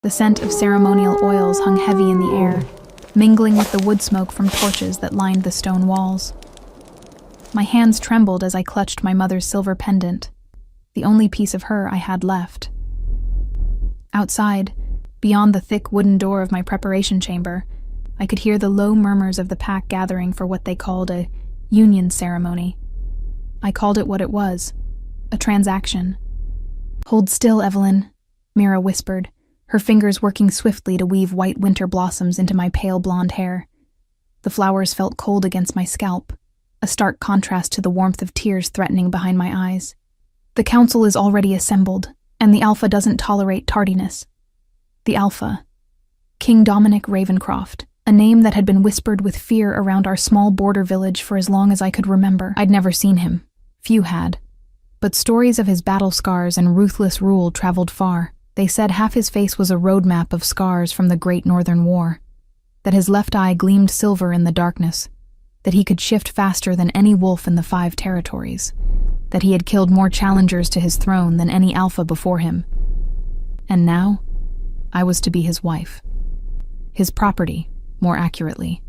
The scent of ceremonial oils hung heavy in the air, mingling with the wood smoke from torches that lined the stone walls. My hands trembled as I clutched my mother's silver pendant, the only piece of her I had left. Outside, beyond the thick wooden door of my preparation chamber, I could hear the low murmurs of the pack gathering for what they called a union ceremony. I called it what it was, a transaction. "Hold still, Evelyn," Mira whispered, her fingers working swiftly to weave white winter blossoms into my pale blonde hair. The flowers felt cold against my scalp, a stark contrast to the warmth of tears threatening behind my eyes. "The council is already assembled, and the Alpha doesn't tolerate tardiness." The Alpha. King Dominic Ravencroft, a name that had been whispered with fear around our small border village for as long as I could remember. I'd never seen him. Few had. But stories of his battle scars and ruthless rule traveled far. They said half his face was a roadmap of scars from the Great Northern War, that his left eye gleamed silver in the darkness, that he could shift faster than any wolf in the 5 territories, that he had killed more challengers to his throne than any Alpha before him. And now, I was to be his wife. His property, more accurately.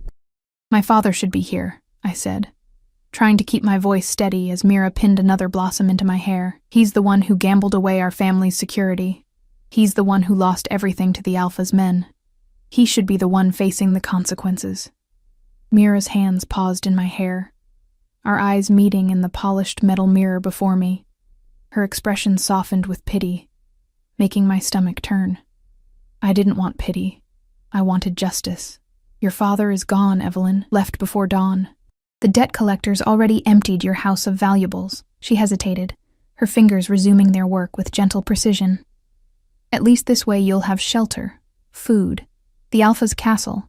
"My father should be here," I said, trying to keep my voice steady as Mira pinned another blossom into my hair. "He's the one who gambled away our family's security. He's the one who lost everything to the Alpha's men. He should be the one facing the consequences." Mira's hands paused in my hair, our eyes meeting in the polished metal mirror before me. Her expression softened with pity, making my stomach turn. I didn't want pity. I wanted justice. "Your father is gone, Evelyn, left before dawn. The debt collectors already emptied your house of valuables." She hesitated, her fingers resuming their work with gentle precision. "At least this way you'll have shelter, food. The Alpha's castle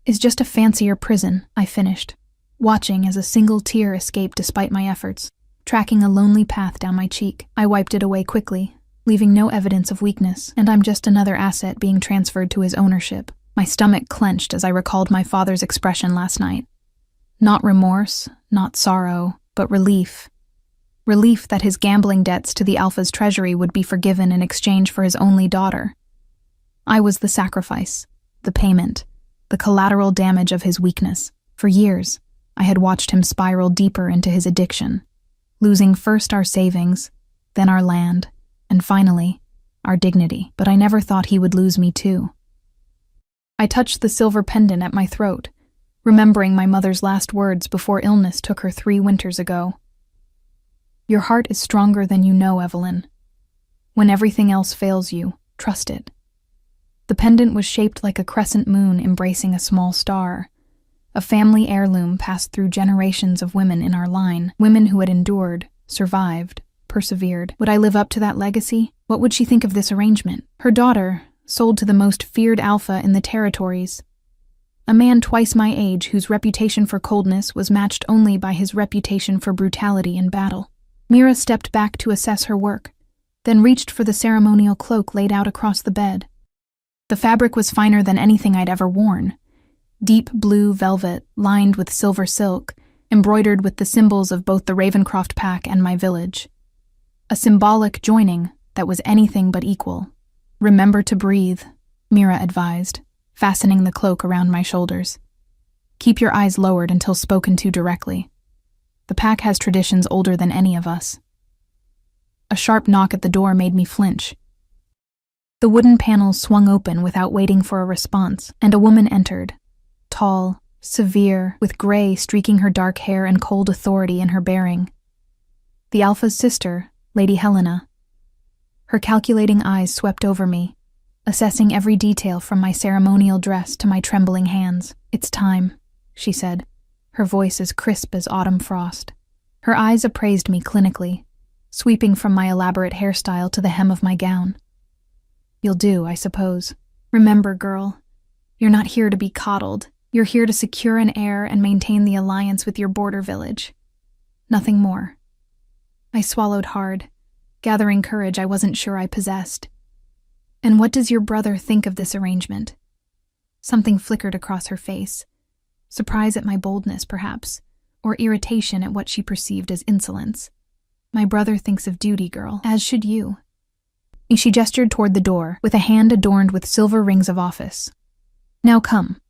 is just a fancier prison," I finished, watching as a single tear escaped despite my efforts, tracking a lonely path down my cheek. I wiped it away quickly, leaving no evidence of weakness, and I'm just another asset being transferred to his ownership. My stomach clenched as I recalled my father's expression last night. Not remorse, not sorrow, but relief. Relief that his gambling debts to the Alpha's treasury would be forgiven in exchange for his only daughter. I was the sacrifice, the payment, the collateral damage of his weakness. For years, I had watched him spiral deeper into his addiction, losing first our savings, then our land, and finally, our dignity. But I never thought he would lose me too. I touched the silver pendant at my throat, remembering my mother's last words before illness took her 3 winters ago. "Your heart is stronger than you know, Evelyn. When everything else fails you, trust it." The pendant was shaped like a crescent moon embracing a small star, a family heirloom passed through generations of women in our line, women who had endured, survived, persevered. Would I live up to that legacy? What would she think of this arrangement? Her daughter, sold to the most feared Alpha in the territories. A man twice my age whose reputation for coldness was matched only by his reputation for brutality in battle. Mira stepped back to assess her work, then reached for the ceremonial cloak laid out across the bed. The fabric was finer than anything I'd ever worn. Deep blue velvet, lined with silver silk, embroidered with the symbols of both the Ravencroft pack and my village. A symbolic joining that was anything but equal. "Remember to breathe," Mira advised, fastening the cloak around my shoulders. "Keep your eyes lowered until spoken to directly. The pack has traditions older than any of us." A sharp knock at the door made me flinch. The wooden panels swung open without waiting for a response, and a woman entered, tall, severe, with gray streaking her dark hair and cold authority in her bearing. The Alpha's sister, Lady Helena. Her calculating eyes swept over me, assessing every detail from my ceremonial dress to my trembling hands. "It's time," she said, her voice as crisp as autumn frost. Her eyes appraised me clinically, sweeping from my elaborate hairstyle to the hem of my gown. "You'll do, I suppose. Remember, girl, you're not here to be coddled. You're here to secure an heir and maintain the alliance with your border village. Nothing more." I swallowed hard, gathering courage I wasn't sure I possessed. "And what does your brother think of this arrangement?" Something flickered across her face. Surprise at my boldness, perhaps, or irritation at what she perceived as insolence. "My brother thinks of duty, girl, as should you." She gestured toward the door, with a hand adorned with silver rings of office. Now come.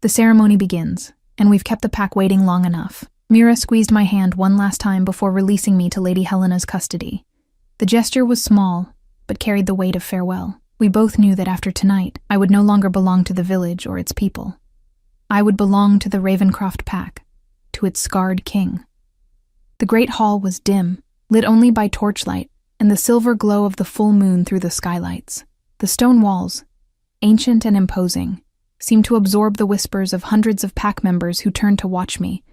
The ceremony begins, and we've kept the pack waiting long enough. Mira squeezed my hand one last time before releasing me to Lady Helena's custody. The gesture was small, but carried the weight of farewell. We both knew that after tonight, I would no longer belong to the village or its people. I would belong to the Ravencroft pack, to its scarred king. The great hall was dim, lit only by torchlight and the silver glow of the full moon through the skylights. The stone walls, ancient and imposing, seemed to absorb the whispers of hundreds of pack members who turned to watch me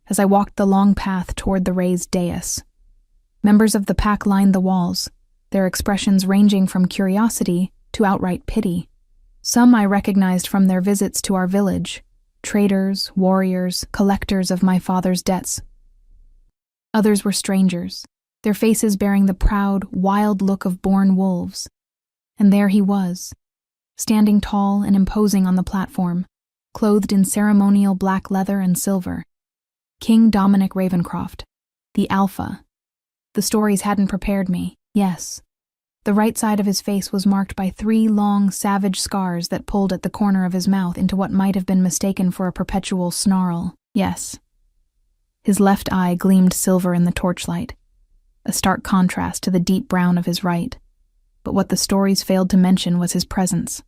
as I walked the long path toward the raised dais. Members of the pack lined the walls, their expressions ranging from curiosity to outright pity. Some I recognized from their visits to our village, traders, warriors, collectors of my father's debts. Others were strangers, their faces bearing the proud, wild look of born wolves. And there he was, standing tall and imposing on the platform, clothed in ceremonial black leather and silver. King Dominic Ravencroft, the Alpha. The stories hadn't prepared me, yes. The right side of his face was marked by 3 long, savage scars that pulled at the corner of his mouth into what might have been mistaken for a perpetual snarl, yes. His left eye gleamed silver in the torchlight, a stark contrast to the deep brown of his right. But what the stories failed to mention was his presence,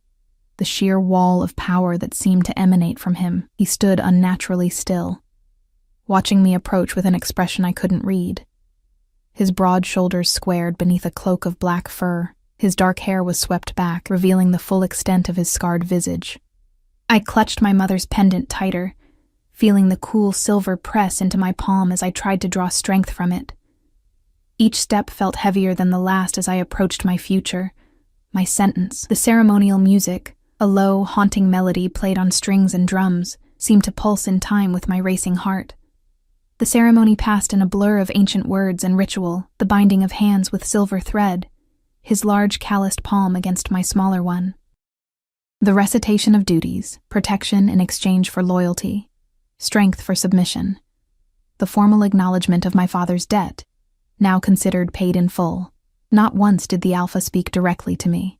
the sheer wall of power that seemed to emanate from him. He stood unnaturally still, watching me approach with an expression I couldn't read. His broad shoulders squared beneath a cloak of black fur. His dark hair was swept back, revealing the full extent of his scarred visage. I clutched my mother's pendant tighter, feeling the cool silver press into my palm as I tried to draw strength from it. Each step felt heavier than the last as I approached my future, my sentence. The ceremonial music, a low, haunting melody played on strings and drums, seemed to pulse in time with my racing heart. The ceremony passed in a blur of ancient words and ritual, the binding of hands with silver thread, his large calloused palm against my smaller one. The recitation of duties, protection in exchange for loyalty, strength for submission. The formal acknowledgement of my father's debt, now considered paid in full. Not once did the Alpha speak directly to me.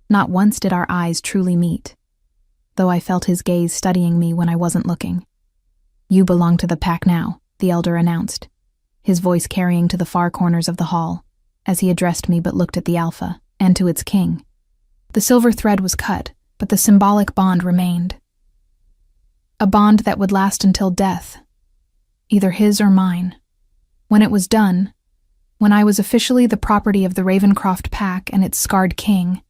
Not once did our eyes truly meet, though I felt his gaze studying me when I wasn't looking. "You belong to the pack now," the elder announced, his voice carrying to the far corners of the hall, as he addressed me but looked at the Alpha, and to its king. The silver thread was cut, but the symbolic bond remained. A bond that would last until death, either his or mine. When it was done, when I was officially the property of the Ravencroft pack and its scarred king,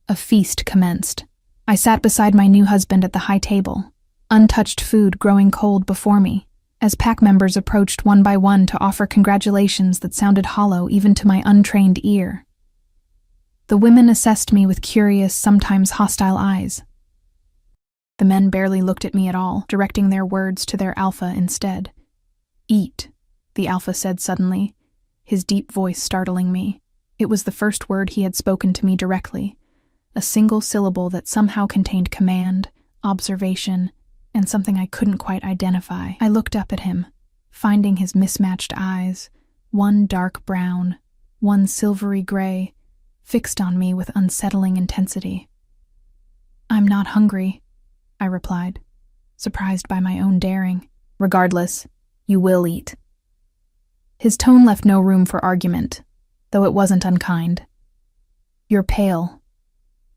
a feast commenced. I sat beside my new husband at the high table, untouched food growing cold before me, as pack members approached one by one to offer congratulations that sounded hollow even to my untrained ear. The women assessed me with curious, sometimes hostile eyes. The men barely looked at me at all, directing their words to their Alpha instead. "Eat," the Alpha said suddenly, his deep voice startling me. It was the first word he had spoken to me directly, a single syllable that somehow contained command, observation, and something I couldn't quite identify. I looked up at him, finding his mismatched eyes, one dark brown, one silvery gray, fixed on me with unsettling intensity. "I'm not hungry," I replied, surprised by my own daring. "Regardless, you will eat." His tone left no room for argument, though it wasn't unkind. "You're pale.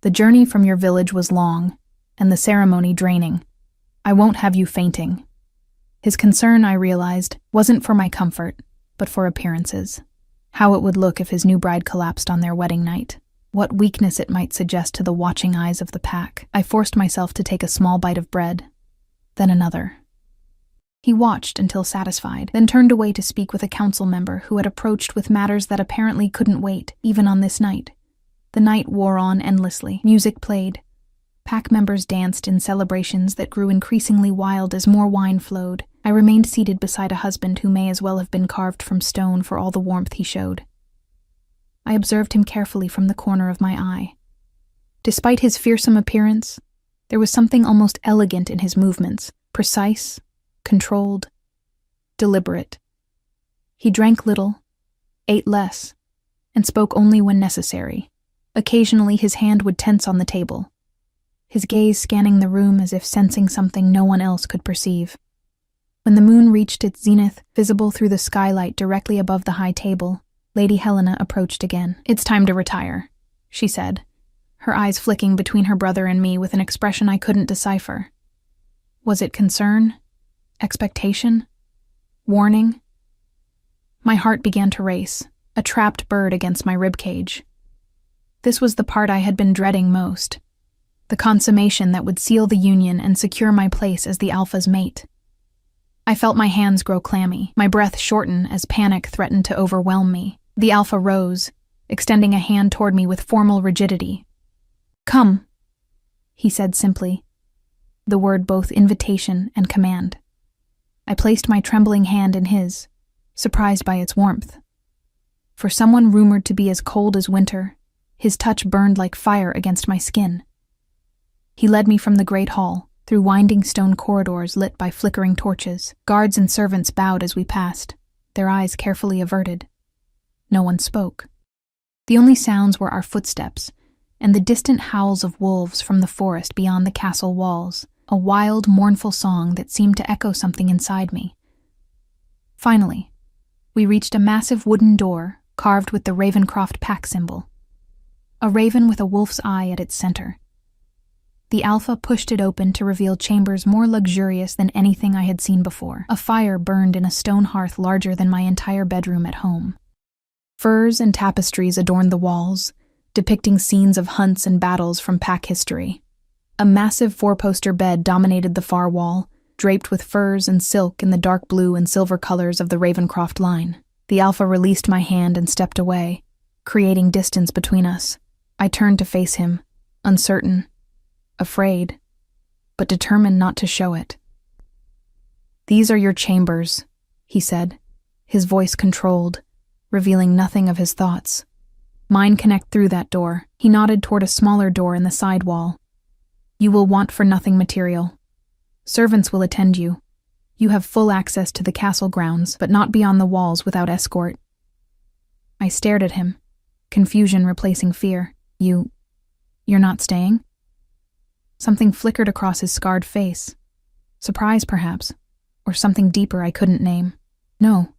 The journey from your village was long, and the ceremony draining. I won't have you fainting." His concern, I realized, wasn't for my comfort, but for appearances. How it would look if his new bride collapsed on their wedding night. What weakness it might suggest to the watching eyes of the pack. I forced myself to take a small bite of bread, then another. He watched until satisfied, then turned away to speak with a council member who had approached with matters that apparently couldn't wait, even on this night. The night wore on endlessly. Music played. Pack members danced in celebrations that grew increasingly wild as more wine flowed. I remained seated beside a husband who may as well have been carved from stone for all the warmth he showed. I observed him carefully from the corner of my eye. Despite his fearsome appearance, there was something almost elegant in his movements, precise, controlled, deliberate. He drank little, ate less, and spoke only when necessary. Occasionally, his hand would tense on the table, his gaze scanning the room as if sensing something no one else could perceive. When the moon reached its zenith, visible through the skylight directly above the high table, Lady Helena approached again. "It's time to retire," she said, her eyes flicking between her brother and me with an expression I couldn't decipher. Was it concern? Expectation? Warning? My heart began to race, a trapped bird against my ribcage. This was the part I had been dreading most, the consummation that would seal the union and secure my place as the Alpha's mate. I felt my hands grow clammy, my breath shorten as panic threatened to overwhelm me. The Alpha rose, extending a hand toward me with formal rigidity. "Come," he said simply, the word both invitation and command. I placed my trembling hand in his, surprised by its warmth. For someone rumored to be as cold as winter, his touch burned like fire against my skin. He led me from the great hall, through winding stone corridors lit by flickering torches. Guards and servants bowed as we passed, their eyes carefully averted. No one spoke. The only sounds were our footsteps, and the distant howls of wolves from the forest beyond the castle walls, a wild, mournful song that seemed to echo something inside me. Finally, we reached a massive wooden door carved with the Ravencroft pack symbol, a raven with a wolf's eye at its center. The Alpha pushed it open to reveal chambers more luxurious than anything I had seen before. A fire burned in a stone hearth larger than my entire bedroom at home. Furs and tapestries adorned the walls, depicting scenes of hunts and battles from pack history. A massive four-poster bed dominated the far wall, draped with furs and silk in the dark blue and silver colors of the Ravencroft line. The Alpha released my hand and stepped away, creating distance between us. I turned to face him, uncertain, afraid, but determined not to show it. "These are your chambers," he said, his voice controlled, revealing nothing of his thoughts. "Mine connect through that door." He nodded toward a smaller door in the side wall. "You will want for nothing material. Servants will attend you. You have full access to the castle grounds, but not beyond the walls without escort." I stared at him, confusion replacing fear. You're not staying?" Something flickered across his scarred face. Surprise, perhaps, or something deeper I couldn't name. "No,"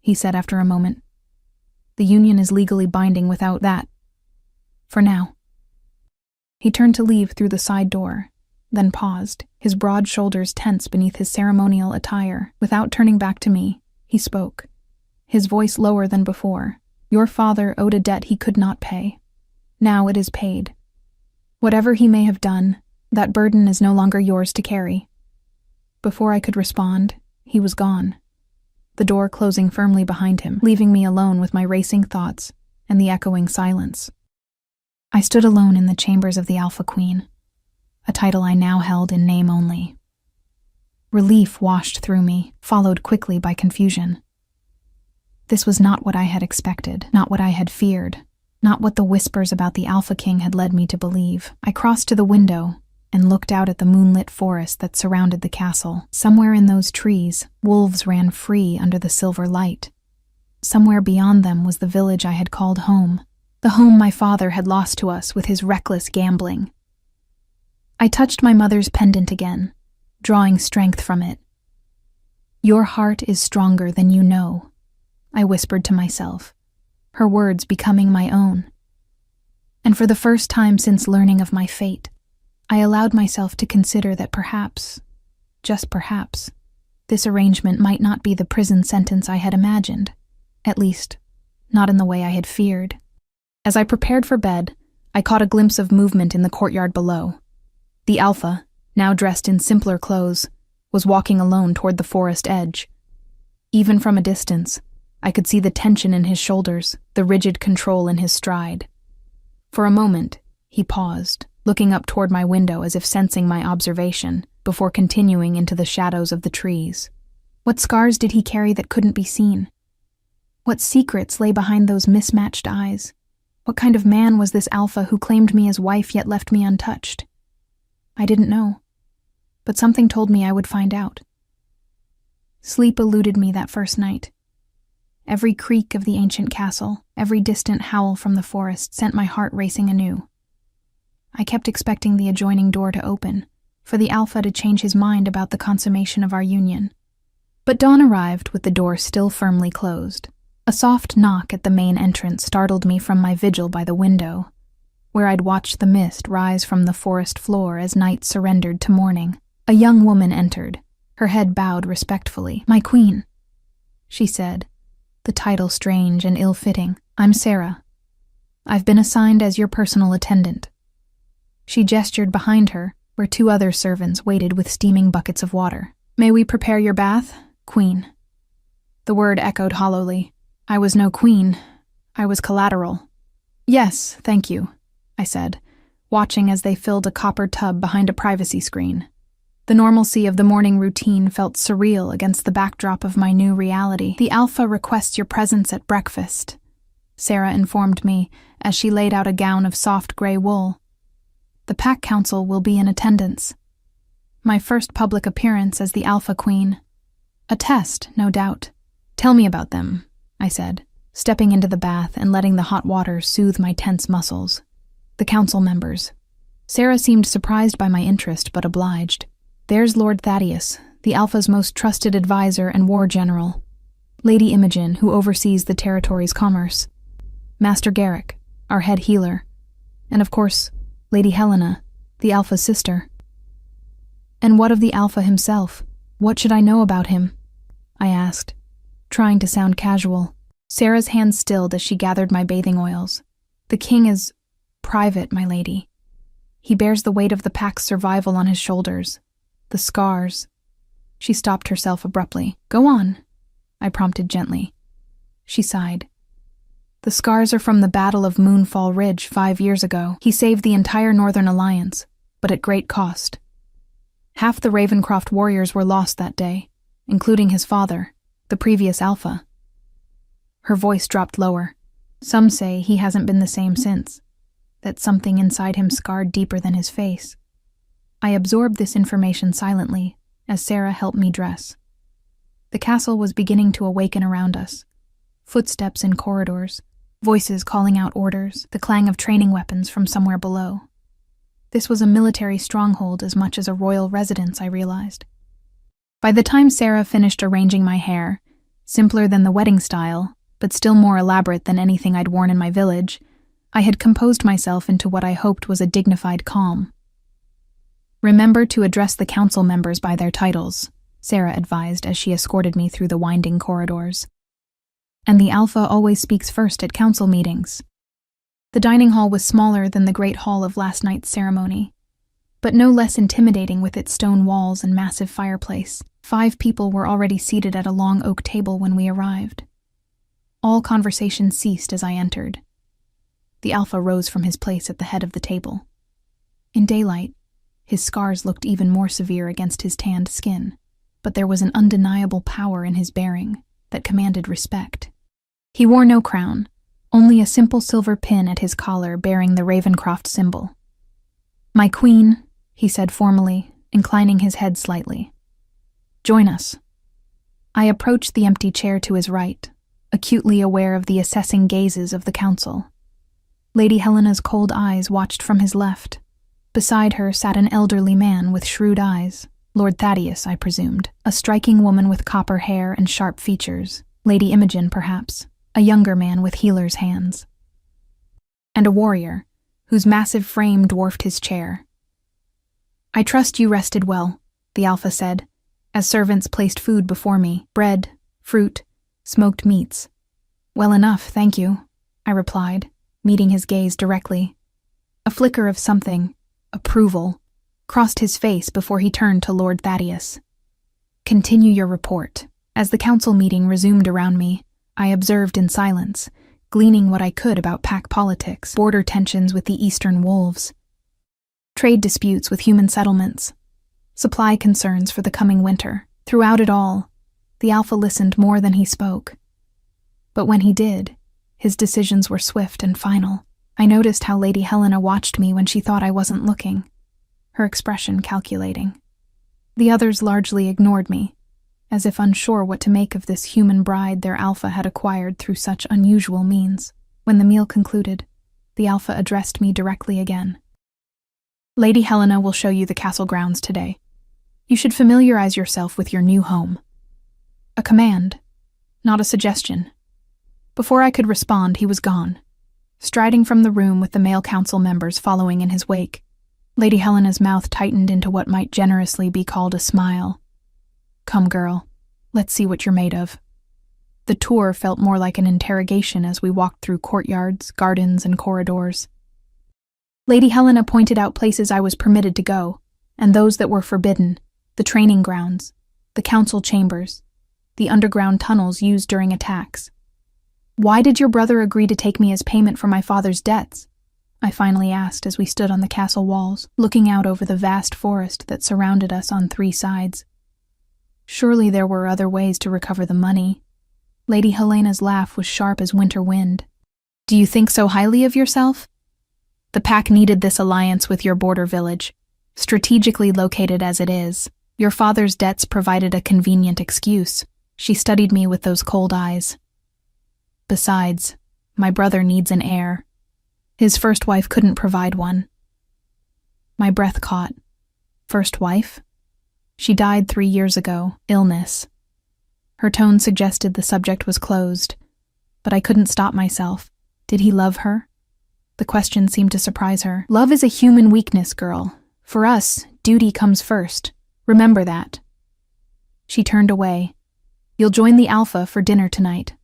he said after a moment. "The union is legally binding without that. For now." He turned to leave through the side door, then paused, his broad shoulders tense beneath his ceremonial attire. Without turning back to me, he spoke, his voice lower than before. "Your father owed a debt he could not pay. Now it is paid. Whatever he may have done, that burden is no longer yours to carry." Before I could respond, he was gone, the door closing firmly behind him, leaving me alone with my racing thoughts and the echoing silence. I stood alone in the chambers of the Alpha Queen, a title I now held in name only. Relief washed through me, followed quickly by confusion. This was not what I had expected, not what I had feared, not what the whispers about the Alpha King had led me to believe. I crossed to the window and looked out at the moonlit forest that surrounded the castle. Somewhere in those trees, wolves ran free under the silver light. Somewhere beyond them was the village I had called home, the home my father had lost to us with his reckless gambling. I touched my mother's pendant again, drawing strength from it. "Your heart is stronger than you know," I whispered to myself, her words becoming my own. And for the first time since learning of my fate, I allowed myself to consider that perhaps, just perhaps, this arrangement might not be the prison sentence I had imagined, at least, not in the way I had feared. As I prepared for bed, I caught a glimpse of movement in the courtyard below. The Alpha, now dressed in simpler clothes, was walking alone toward the forest edge. Even from a distance, I could see the tension in his shoulders, the rigid control in his stride. For a moment, he paused, looking up toward my window as if sensing my observation, before continuing into the shadows of the trees. What scars did he carry that couldn't be seen? What secrets lay behind those mismatched eyes? What kind of man was this Alpha who claimed me as wife yet left me untouched? I didn't know, but something told me I would find out. Sleep eluded me that first night. Every creak of the ancient castle, every distant howl from the forest sent my heart racing anew. I kept expecting the adjoining door to open, for the Alpha to change his mind about the consummation of our union. But dawn arrived with the door still firmly closed. A soft knock at the main entrance startled me from my vigil by the window, where I'd watched the mist rise from the forest floor as night surrendered to morning. A young woman entered, her head bowed respectfully. "My queen," she said, the title strange and ill-fitting. "I'm Sarah. I've been assigned as your personal attendant." She gestured behind her, where 2 other servants waited with steaming buckets of water. "May we prepare your bath, queen?" The word echoed hollowly. I was no queen. I was collateral. "Yes, thank you," I said, watching as they filled a copper tub behind a privacy screen. The normalcy of the morning routine felt surreal against the backdrop of my new reality. "The Alpha requests your presence at breakfast," Sarah informed me as she laid out a gown of soft gray wool. "The Pack Council will be in attendance." My first public appearance as the Alpha Queen. A test, no doubt. "Tell me about them," I said, stepping into the bath and letting the hot water soothe my tense muscles. "The council members." Sarah seemed surprised by my interest, but obliged. "There's Lord Thaddeus, the Alpha's most trusted advisor and war general. Lady Imogen, who oversees the territory's commerce. Master Garrick, our head healer. And of course, Lady Helena, the Alpha's sister." "And what of the Alpha himself? What should I know about him?" I asked, trying to sound casual. Sarah's hands stilled as she gathered my bathing oils. "The king is private, my lady. He bears the weight of the Pack's survival on his shoulders. The scars." She stopped herself abruptly. "Go on," I prompted gently. She sighed. "The scars are from the Battle of Moonfall Ridge 5 years ago. He saved the entire Northern Alliance, but at great cost. Half the Ravencroft warriors were lost that day, including his father, the previous Alpha." Her voice dropped lower. "Some say he hasn't been the same since, that something inside him scarred deeper than his face." I absorbed this information silently as Sarah helped me dress. The castle was beginning to awaken around us. Footsteps in corridors, voices calling out orders, the clang of training weapons from somewhere below. This was a military stronghold as much as a royal residence, I realized. By the time Sarah finished arranging my hair, simpler than the wedding style, but still more elaborate than anything I'd worn in my village, I had composed myself into what I hoped was a dignified calm. "Remember to address the council members by their titles," Sarah advised as she escorted me through the winding corridors. "And the Alpha always speaks first at council meetings." The dining hall was smaller than the great hall of last night's ceremony, but no less intimidating with its stone walls and massive fireplace. 5 people were already seated at a long oak table when we arrived. All conversation ceased as I entered. The Alpha rose from his place at the head of the table. In daylight, his scars looked even more severe against his tanned skin, but there was an undeniable power in his bearing that commanded respect. He wore no crown, only a simple silver pin at his collar bearing the Ravencroft symbol. "My queen," he said formally, inclining his head slightly. "Join us." I approached the empty chair to his right, acutely aware of the assessing gazes of the council. Lady Helena's cold eyes watched from his left. Beside her sat an elderly man with shrewd eyes. Lord Thaddeus, I presumed. A striking woman with copper hair and sharp features. Lady Imogen, perhaps. A younger man with healer's hands. And a warrior, whose massive frame dwarfed his chair. "I trust you rested well," the Alpha said, as servants placed food before me. Bread, fruit, smoked meats. "Well enough, thank you," I replied, meeting his gaze directly. A flicker of something, approval, crossed his face before he turned to Lord Thaddeus. "Continue your report." As the council meeting resumed around me, I observed in silence, gleaning what I could about pack politics, border tensions with the eastern wolves, trade disputes with human settlements, supply concerns for the coming winter. Throughout it all, the Alpha listened more than he spoke. But when he did, his decisions were swift and final. I noticed how Lady Helena watched me when she thought I wasn't looking, her expression calculating. The others largely ignored me, as if unsure what to make of this human bride their alpha had acquired through such unusual means. When the meal concluded, the alpha addressed me directly again. Lady Helena will show you the castle grounds today. You should familiarize yourself with your new home. A command, not a suggestion. Before I could respond, he was gone, striding from the room with the male council members following in his wake. Lady Helena's mouth tightened into what might generously be called a smile. Come, girl, let's see what you're made of. The tour felt more like an interrogation as we walked through courtyards, gardens, and corridors. Lady Helena pointed out places I was permitted to go, and those that were forbidden: the training grounds, the council chambers, the underground tunnels used during attacks. Why did your brother agree to take me as payment for my father's debts? I finally asked as we stood on the castle walls, looking out over the vast forest that surrounded us on 3 sides. Surely there were other ways to recover the money. Lady Helena's laugh was sharp as winter wind. Do you think so highly of yourself? The pack needed this alliance with your border village, strategically located as it is. Your father's debts provided a convenient excuse. She studied me with those cold eyes. Besides, my brother needs an heir. His first wife couldn't provide one. My breath caught. First wife? She died 3 years ago, illness. Her tone suggested the subject was closed, but I couldn't stop myself. Did he love her? The question seemed to surprise her. Love is a human weakness, girl. For us, duty comes first. Remember that. She turned away. You'll join the Alpha for dinner tonight.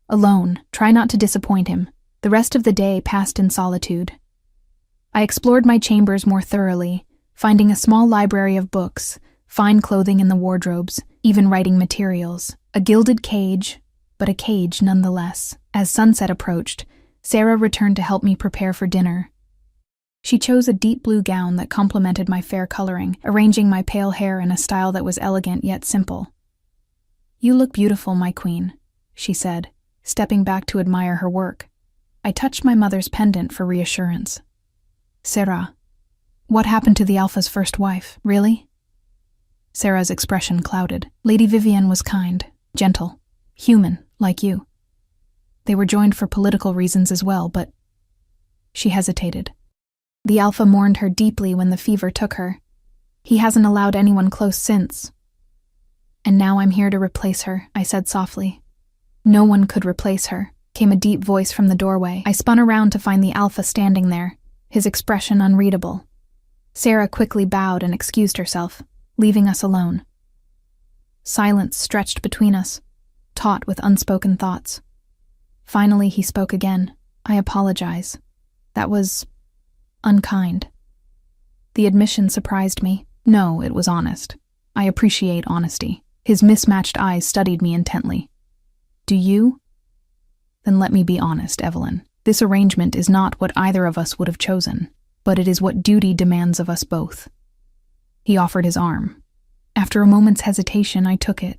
Alone, try not to disappoint him. The rest of the day passed in solitude. I explored my chambers more thoroughly, finding a small library of books, fine clothing in the wardrobes, even writing materials. A gilded cage, but a cage nonetheless. As sunset approached, Sarah returned to help me prepare for dinner. She chose a deep blue gown that complemented my fair coloring, arranging my pale hair in a style that was elegant yet simple. You look beautiful, my queen, she said, stepping back to admire her work. I touched my mother's pendant for reassurance. Sarah, what happened to the Alpha's first wife, really? Sarah's expression clouded. Lady Vivienne was kind, gentle, human, like you. They were joined for political reasons as well, but... She hesitated. The Alpha mourned her deeply when the fever took her. He hasn't allowed anyone close since. And now I'm here to replace her, I said softly. No one could replace her, came a deep voice from the doorway. I spun around to find the Alpha standing there, his expression unreadable. Sarah quickly bowed and excused herself, leaving us alone. Silence stretched between us, taut with unspoken thoughts. Finally, he spoke again. I apologize. That was... unkind. The admission surprised me. No, it was honest. I appreciate honesty. His mismatched eyes studied me intently. Do you? Then let me be honest, Evelyn. This arrangement is not what either of us would have chosen, but it is what duty demands of us both. He offered his arm. After a moment's hesitation, I took it,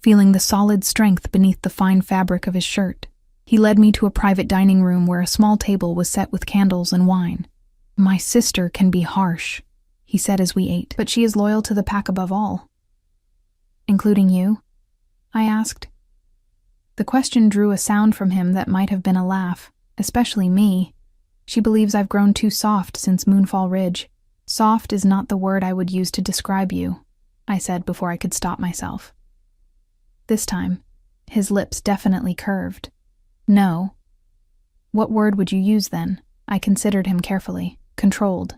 feeling the solid strength beneath the fine fabric of his shirt. He led me to a private dining room where a small table was set with candles and wine. My sister can be harsh, he said as we ate, but she is loyal to the pack above all. Including you? I asked. The question drew a sound from him that might have been a laugh, especially me. She believes I've grown too soft since Moonfall Ridge. Soft is not the word I would use to describe you, I said before I could stop myself. This time, his lips definitely curved. No. What word would you use then? I considered him carefully. Controlled.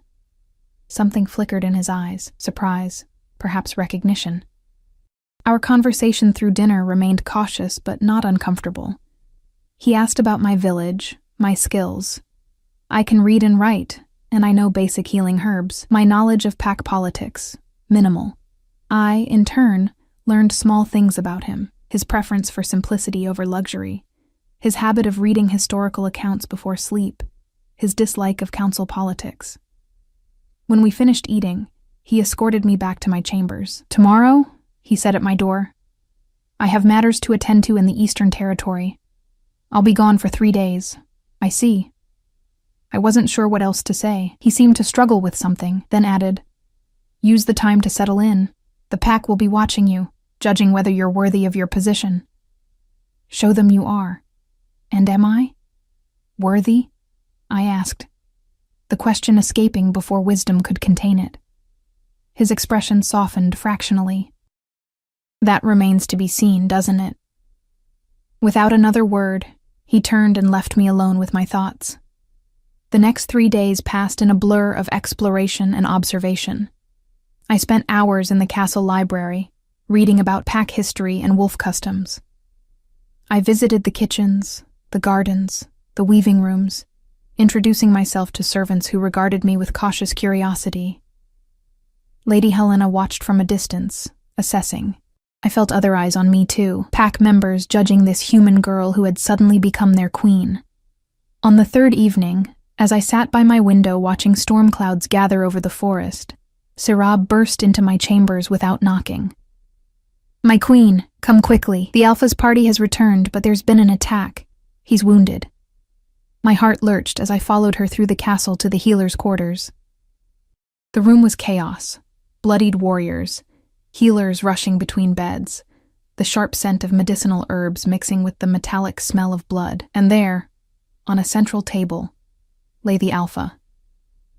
Something flickered in his eyes, surprise, perhaps recognition. Our conversation through dinner remained cautious but not uncomfortable. He asked about my village, my skills. I can read and write, and I know basic healing herbs. My knowledge of pack politics, minimal. I, in turn, learned small things about him, his preference for simplicity over luxury, his habit of reading historical accounts before sleep, his dislike of council politics. When we finished eating, he escorted me back to my chambers. Tomorrow, he said at my door, I have matters to attend to in the Eastern Territory. I'll be gone for 3 days. I see. I wasn't sure what else to say. He seemed to struggle with something, then added, Use the time to settle in. The pack will be watching you. judging whether you're worthy of your position. Show them you are. And am I? Worthy? I asked, the question escaping before wisdom could contain it. His expression softened fractionally. That remains to be seen, doesn't it? Without another word, he turned and left me alone with my thoughts. The next 3 days passed in a blur of exploration and observation. I spent hours in the castle library, reading about pack history and wolf customs. I visited the kitchens, the gardens, the weaving rooms, introducing myself to servants who regarded me with cautious curiosity. Lady Helena watched from a distance, assessing. I felt other eyes on me too, pack members judging this human girl who had suddenly become their queen. On the 3rd evening, as I sat by my window watching storm clouds gather over the forest, Sirab burst into my chambers without knocking. "My queen, come quickly. The Alpha's party has returned, but there's been an attack. He's wounded." My heart lurched as I followed her through the castle to the healer's quarters. The room was chaos. Bloodied warriors, healers rushing between beds, the sharp scent of medicinal herbs mixing with the metallic smell of blood, and there, on a central table, lay the Alpha.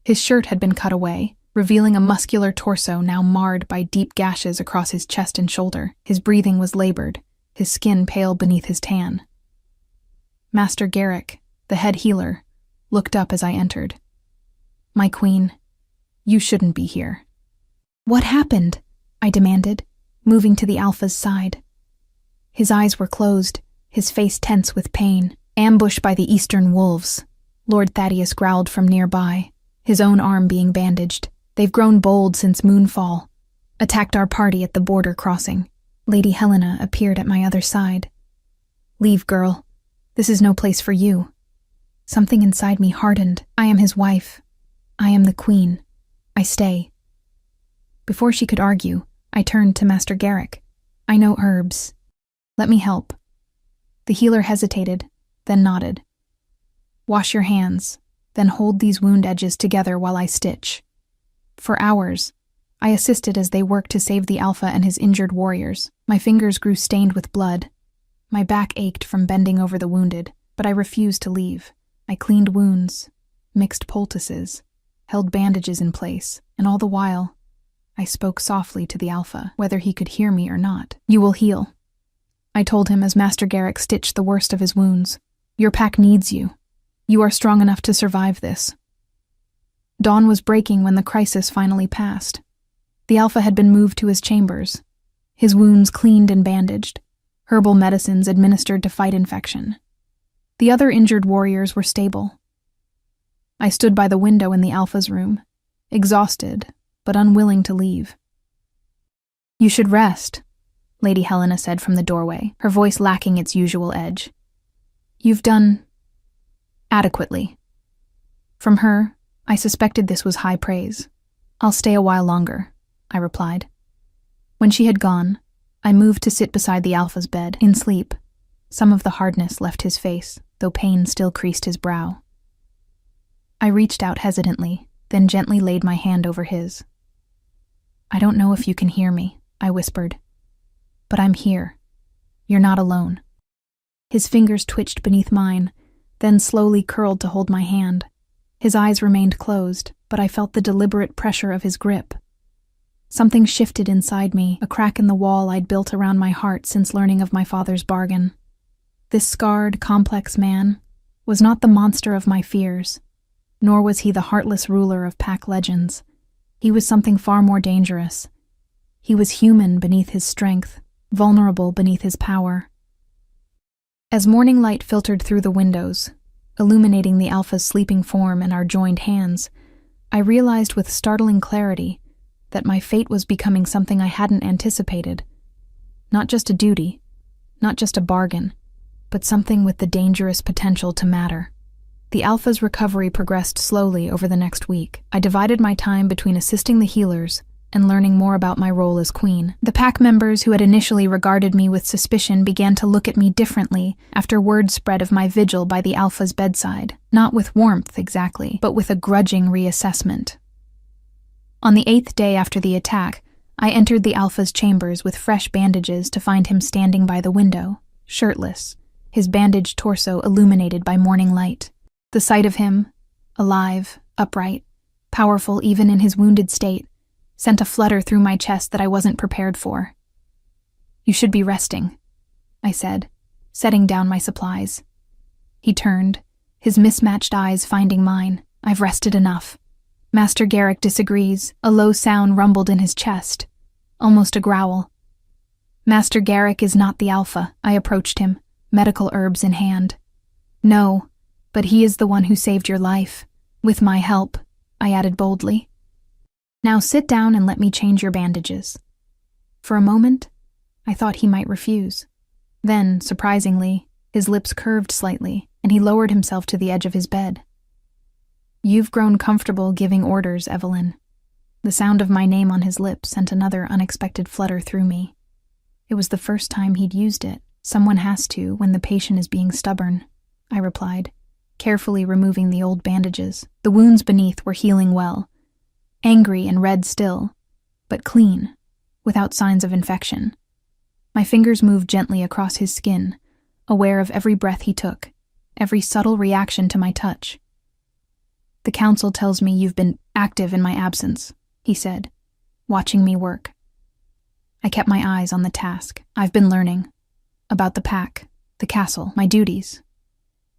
His shirt had been cut away, revealing a muscular torso now marred by deep gashes across his chest and shoulder. His breathing was labored, his skin pale beneath his tan. Master Garrick, the head healer, looked up as I entered. "My queen, you shouldn't be here." "What happened?" I demanded, moving to the Alpha's side. His eyes were closed, his face tense with pain. "Ambushed by the eastern wolves," Lord Thaddeus growled from nearby, his own arm being bandaged. "They've grown bold since moonfall. Attacked our party at the border crossing." Lady Helena appeared at my other side. "Leave, girl. This is no place for you." Something inside me hardened. I am his wife. I am the queen. I stay. Before she could argue, I turned to Master Garrick. "I know herbs. Let me help." The healer hesitated, then nodded. "Wash your hands, then hold these wound edges together while I stitch." For hours, I assisted as they worked to save the Alpha and his injured warriors. My fingers grew stained with blood. My back ached from bending over the wounded, but I refused to leave. I cleaned wounds, mixed poultices, held bandages in place, and all the while, I spoke softly to the Alpha, whether he could hear me or not. "You will heal," I told him as Master Garrick stitched the worst of his wounds. "Your pack needs you. You are strong enough to survive this." Dawn was breaking when the crisis finally passed. The Alpha had been moved to his chambers, his wounds cleaned and bandaged, herbal medicines administered to fight infection. The other injured warriors were stable. I stood by the window in the Alpha's room, exhausted but unwilling to leave. "You should rest," Lady Helena said from the doorway, her voice lacking its usual edge. "You've done adequately." From her, I suspected this was high praise. "I'll stay a while longer," I replied. When she had gone, I moved to sit beside the Alpha's bed, in sleep. Some of the hardness left his face, though pain still creased his brow. I reached out hesitantly, then gently laid my hand over his. "I don't know if you can hear me," I whispered. "But I'm here. You're not alone." His fingers twitched beneath mine, then slowly curled to hold my hand. His eyes remained closed, but I felt the deliberate pressure of his grip. Something shifted inside me, a crack in the wall I'd built around my heart since learning of my father's bargain. This scarred, complex man was not the monster of my fears, nor was he the heartless ruler of pack legends. He was something far more dangerous. He was human beneath his strength, vulnerable beneath his power. As morning light filtered through the windows, illuminating the Alpha's sleeping form and our joined hands, I realized with startling clarity that my fate was becoming something I hadn't anticipated. Not just a duty, not just a bargain, but something with the dangerous potential to matter. The Alpha's recovery progressed slowly over the next week. I divided my time between assisting the healers and learning more about my role as queen. The pack members who had initially regarded me with suspicion began to look at me differently after word spread of my vigil by the Alpha's bedside. Not with warmth, exactly, but with a grudging reassessment. On the 8th day after the attack, I entered the Alpha's chambers with fresh bandages to find him standing by the window, shirtless, his bandaged torso illuminated by morning light. The sight of him, alive, upright, powerful even in his wounded state, sent a flutter through my chest that I wasn't prepared for. "You should be resting," I said, setting down my supplies. He turned, his mismatched eyes finding mine. "I've rested enough." Master Garrick disagrees. A low sound rumbled in his chest, almost a growl. "Master Garrick is not the Alpha," I approached him, medical herbs in hand. "No, but he is the one who saved your life. With my help," I added boldly. "Now sit down and let me change your bandages." For a moment, I thought he might refuse. Then, surprisingly, his lips curved slightly, and he lowered himself to the edge of his bed. "You've grown comfortable giving orders, Evelyn." The sound of my name on his lips sent another unexpected flutter through me. It was the first time he'd used it. "Someone has to when the patient is being stubborn," I replied, carefully removing the old bandages. The wounds beneath were healing well, angry and red still, but clean, without signs of infection. My fingers moved gently across his skin, aware of every breath he took, every subtle reaction to my touch. "The council tells me you've been active in my absence," he said, watching me work. I kept my eyes on the task. "I've been learning about the pack, the castle, my duties."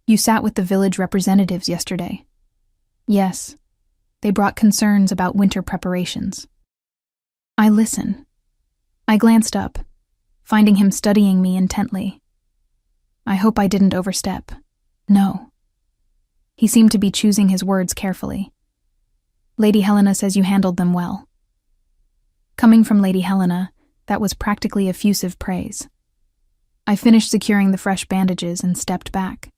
"You sat with the village representatives yesterday." "Yes. They brought concerns about winter preparations." "I listen." I glanced up, finding him studying me intently. "I hope I didn't overstep." "No." He seemed to be choosing his words carefully. "Lady Helena says you handled them well." Coming from Lady Helena, that was practically effusive praise. I finished securing the fresh bandages and stepped back,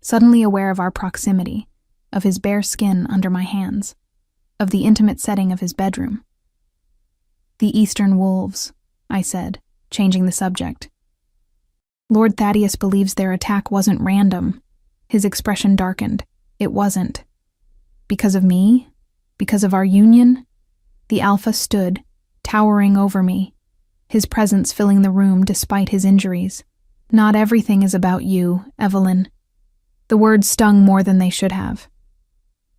suddenly aware of our proximity, of his bare skin under my hands, of the intimate setting of his bedroom. "The Eastern Wolves," I said, changing the subject. "Lord Thaddeus believes their attack wasn't random." His expression darkened. "It wasn't. Because of me? Because of our union?" The Alpha stood, towering over me, his presence filling the room despite his injuries. "Not everything is about you, Evelyn." The words stung more than they should have.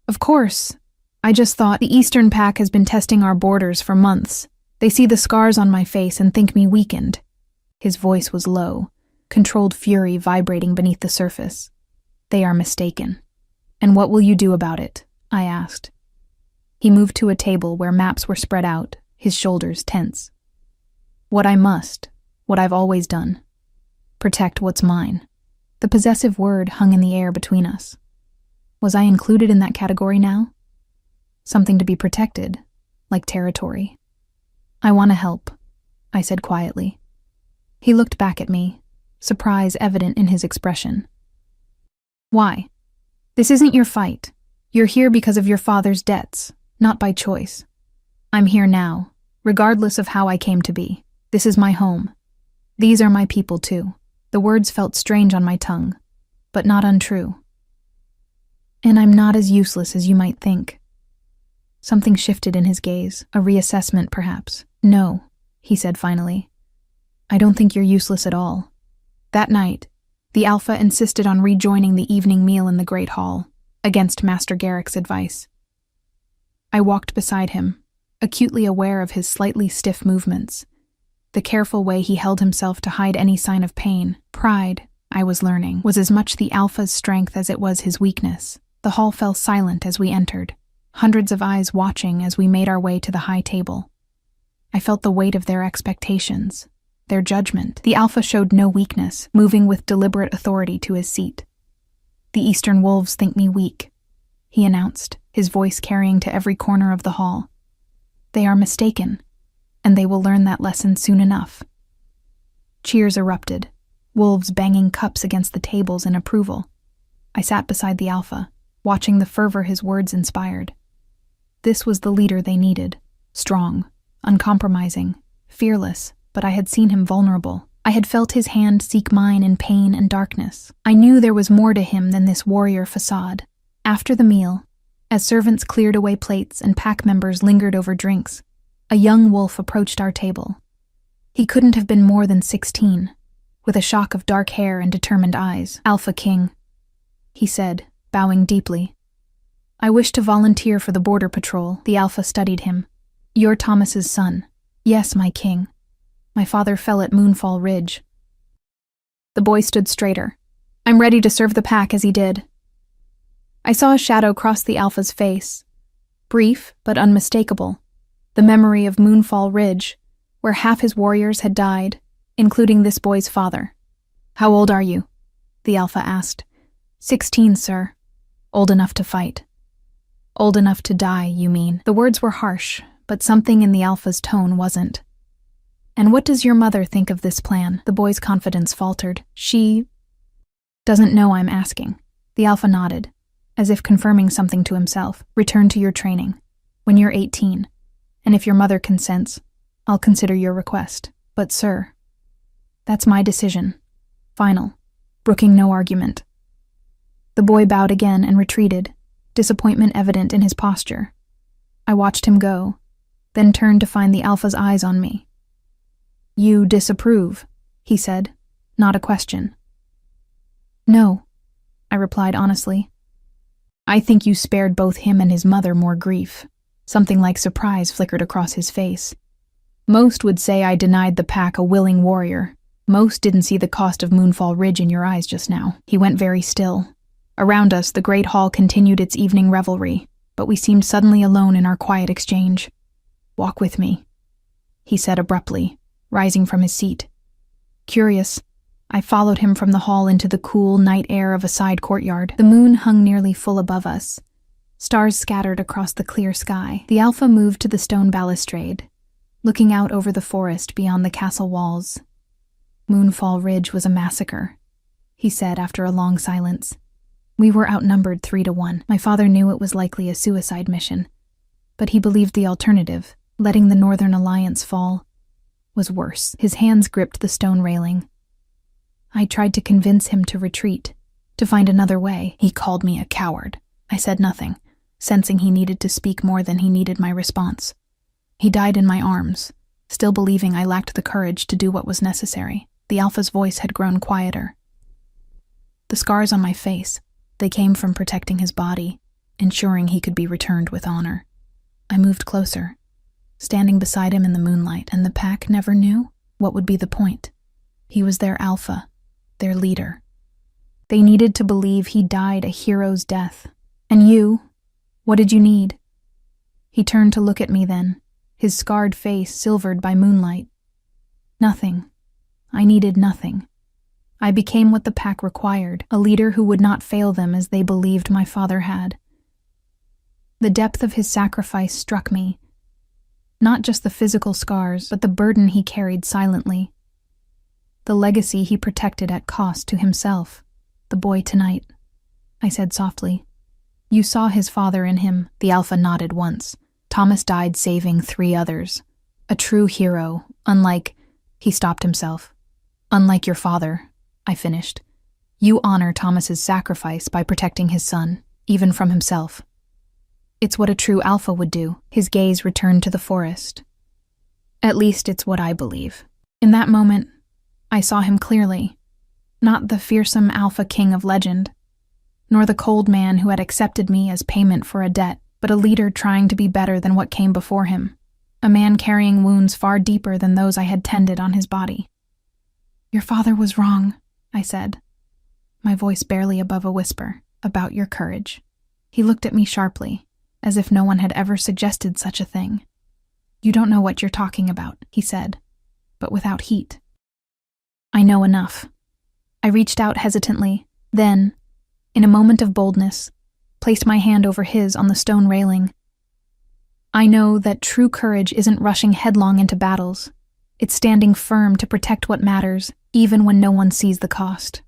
"Of course. I just thought the Eastern Pack has been testing our borders for months. They see the scars on my face and think me weakened." His voice was low, controlled fury vibrating beneath the surface. "They are mistaken." "And what will you do about it?" I asked. He moved to a table where maps were spread out, his shoulders tense. "What I must, what I've always done. Protect what's mine." The possessive word hung in the air between us. Was I included in that category now? Something to be protected, like territory. "I want to help," I said quietly. He looked back at me, surprise evident in his expression. "Why? This isn't your fight. You're here because of your father's debts, not by choice. I'm here now, regardless of how I came to be. This is my home. These are my people too." The words felt strange on my tongue, but not untrue. "And I'm not as useless as you might think." Something shifted in his gaze, a reassessment perhaps. "No," he said finally. "I don't think you're useless at all." That night, the Alpha insisted on rejoining the evening meal in the Great Hall, against Master Garrick's advice. I walked beside him, acutely aware of his slightly stiff movements, the careful way he held himself to hide any sign of pain. Pride, I was learning, was as much the Alpha's strength as it was his weakness. The hall fell silent as we entered, hundreds of eyes watching as we made our way to the high table. I felt the weight of their expectations, their judgment. The Alpha showed no weakness, moving with deliberate authority to his seat. "The Eastern Wolves think me weak," he announced, his voice carrying to every corner of the hall. "They are mistaken, and they will learn that lesson soon enough." Cheers erupted, wolves banging cups against the tables in approval. I sat beside the Alpha, watching the fervor his words inspired. This was the leader they needed, strong, uncompromising, fearless, but I had seen him vulnerable. I had felt his hand seek mine in pain and darkness. I knew there was more to him than this warrior facade. After the meal, as servants cleared away plates and pack members lingered over drinks, A young wolf approached our table. He couldn't have been more than 16, with a shock of dark hair and determined eyes. "Alpha King," he said, bowing deeply. "I wish to volunteer for the border patrol." The Alpha studied him. "You're Thomas's son." "Yes, my king. My father fell at Moonfall Ridge." The boy stood straighter. "I'm ready to serve the pack as he did." I saw a shadow cross the Alpha's face, brief but unmistakable, the memory of Moonfall Ridge, where half his warriors had died, including this boy's father. "How old are you?" the Alpha asked. 16, sir. Old enough to fight." "Old enough to die, you mean?" The words were harsh, but something in the Alpha's tone wasn't. "And what does your mother think of this plan?" The boy's confidence faltered. "She doesn't know I'm asking." The Alpha nodded, as if confirming something to himself. "Return to your training when you're 18, and if your mother consents, I'll consider your request. But, sir, that's my decision. Final, brooking no argument." The boy bowed again and retreated, disappointment evident in his posture. I watched him go, then turned to find the Alpha's eyes on me. "You disapprove," he said, not a question. "No," I replied honestly. "I think you spared both him and his mother more grief." Something like surprise flickered across his face. "Most would say I denied the pack a willing warrior. Most didn't see the cost of Moonfall Ridge in your eyes just now." He went very still. Around us, the great hall continued its evening revelry, but we seemed suddenly alone in our quiet exchange. "Walk with me," he said abruptly, rising from his seat. Curious, I followed him from the hall into the cool night air of a side courtyard. The moon hung nearly full above us, stars scattered across the clear sky. The Alpha moved to the stone balustrade, looking out over the forest beyond the castle walls. "Moonfall Ridge was a massacre," he said after a long silence. "We were outnumbered 3-1. My father knew it was likely a suicide mission, but he believed the alternative, letting the Northern Alliance fall, was worse." His hands gripped the stone railing. I tried to convince him to retreat, to find another way. "He called me a coward." I said nothing, sensing he needed to speak more than he needed my response. "He died in my arms, still believing I lacked the courage to do what was necessary." The Alpha's voice had grown quieter. "The scars on my face, they came from protecting his body, ensuring he could be returned with honor." I moved closer, standing beside him in the moonlight, and the pack never knew. What would be the point? He was their Alpha, their leader. They needed to believe he died a hero's death. "And you, what did you need?" He turned to look at me then, his scarred face silvered by moonlight. "Nothing. I needed nothing. I became what the pack required, a leader who would not fail them as they believed my father had." The depth of his sacrifice struck me. Not just the physical scars, but the burden he carried silently. The legacy he protected at cost to himself. "The boy tonight," I said softly. "You saw his father in him." The Alpha nodded once. "Thomas died saving 3 others. A true hero, unlike—" He stopped himself. "Unlike your father," I finished. "You honor Thomas's sacrifice by protecting his son, even from himself. It's what a true Alpha would do." His gaze returned to the forest. "At least it's what I believe." In that moment, I saw him clearly. Not the fearsome Alpha King of legend, nor the cold man who had accepted me as payment for a debt, but a leader trying to be better than what came before him. A man carrying wounds far deeper than those I had tended on his body. "Your father was wrong," I said, my voice barely above a whisper, "about your courage." He looked at me sharply, as if no one had ever suggested such a thing. "You don't know what you're talking about," he said, but without heat. "I know enough." I reached out hesitantly, then, in a moment of boldness, placed my hand over his on the stone railing. "I know that true courage isn't rushing headlong into battles. It's standing firm to protect what matters, even when no one sees the cost."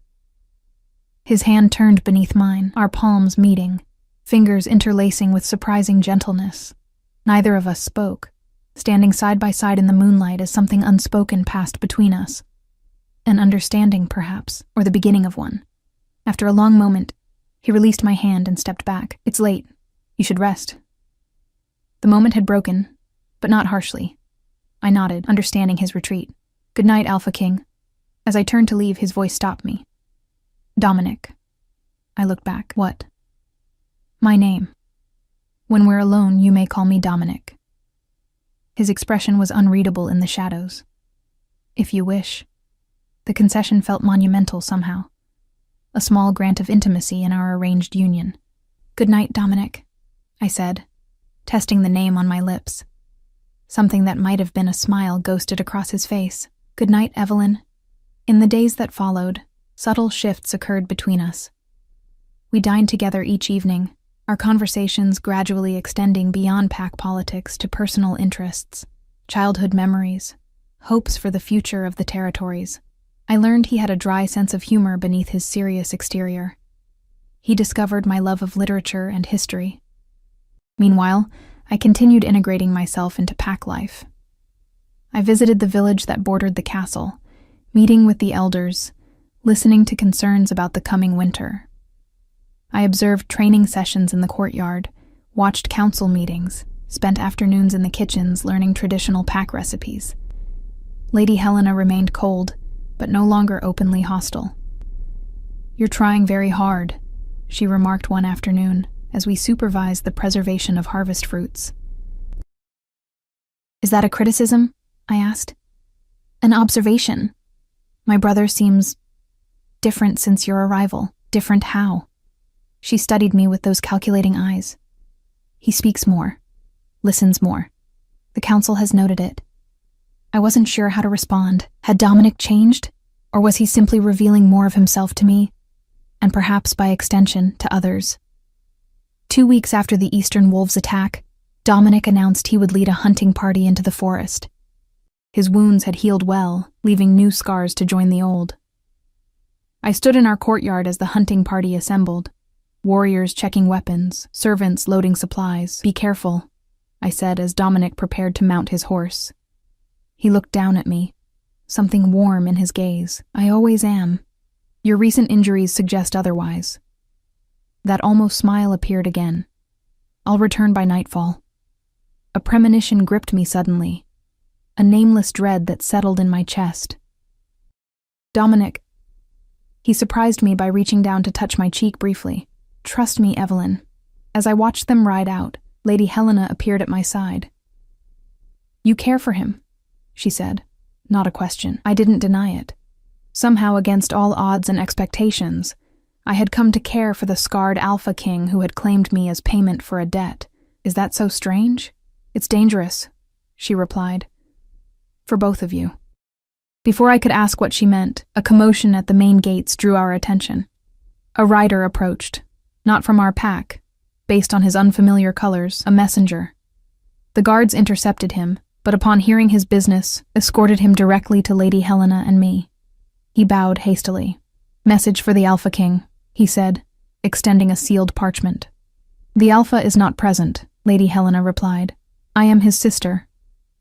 His hand turned beneath mine, our palms meeting, fingers interlacing with surprising gentleness. Neither of us spoke, standing side by side in the moonlight as something unspoken passed between us. An understanding, perhaps, or the beginning of one. After a long moment, he released my hand and stepped back. "It's late. You should rest." The moment had broken, but not harshly. I nodded, understanding his retreat. "Good night, Alpha King." As I turned to leave, his voice stopped me. "Dominic." I looked back. "What?" "My name. When we're alone, you may call me Dominic." His expression was unreadable in the shadows. "If you wish." The concession felt monumental somehow. A small grant of intimacy in our arranged union. "Good night, Dominic," I said, testing the name on my lips. Something that might have been a smile ghosted across his face. "Good night, Evelyn." In the days that followed, subtle shifts occurred between us. We dined together each evening, our conversations gradually extending beyond pack politics to personal interests, childhood memories, hopes for the future of the territories. I learned he had a dry sense of humor beneath his serious exterior. He discovered my love of literature and history. Meanwhile, I continued integrating myself into pack life. I visited the village that bordered the castle, meeting with the elders, listening to concerns about the coming winter. I observed training sessions in the courtyard, watched council meetings, spent afternoons in the kitchens learning traditional pack recipes. Lady Helena remained cold, but no longer openly hostile. "You're trying very hard," she remarked one afternoon as we supervised the preservation of harvest fruits. "Is that a criticism?" I asked. "An observation. My brother seems different since your arrival." "Different how?" She studied me with those calculating eyes. "He speaks more, listens more. The council has noted it." I wasn't sure how to respond. Had Dominic changed? Or was he simply revealing more of himself to me? And perhaps, by extension, to others? 2 weeks after the Eastern Wolves' attack, Dominic announced he would lead a hunting party into the forest. His wounds had healed well, leaving new scars to join the old. I stood in our courtyard as the hunting party assembled. Warriors checking weapons, servants loading supplies. "Be careful," I said as Dominic prepared to mount his horse. He looked down at me, something warm in his gaze. "I always am. Your recent injuries suggest otherwise." That almost smile appeared again. "I'll return by nightfall." A premonition gripped me suddenly, a nameless dread that settled in my chest. "Dominic." He surprised me by reaching down to touch my cheek briefly. "Trust me, Evelyn." As I watched them ride out, Lady Helena appeared at my side. "You care for him," she said. Not a question. I didn't deny it. Somehow, against all odds and expectations, I had come to care for the scarred Alpha King who had claimed me as payment for a debt. "Is that so strange?" "It's dangerous," she replied. "For both of you." Before I could ask what she meant, a commotion at the main gates drew our attention. A rider approached, not from our pack. Based on his unfamiliar colors, a messenger. The guards intercepted him, but upon hearing his business, escorted him directly to Lady Helena and me. He bowed hastily. "Message for the Alpha King," he said, extending a sealed parchment. "The Alpha is not present," Lady Helena replied. "I am his sister,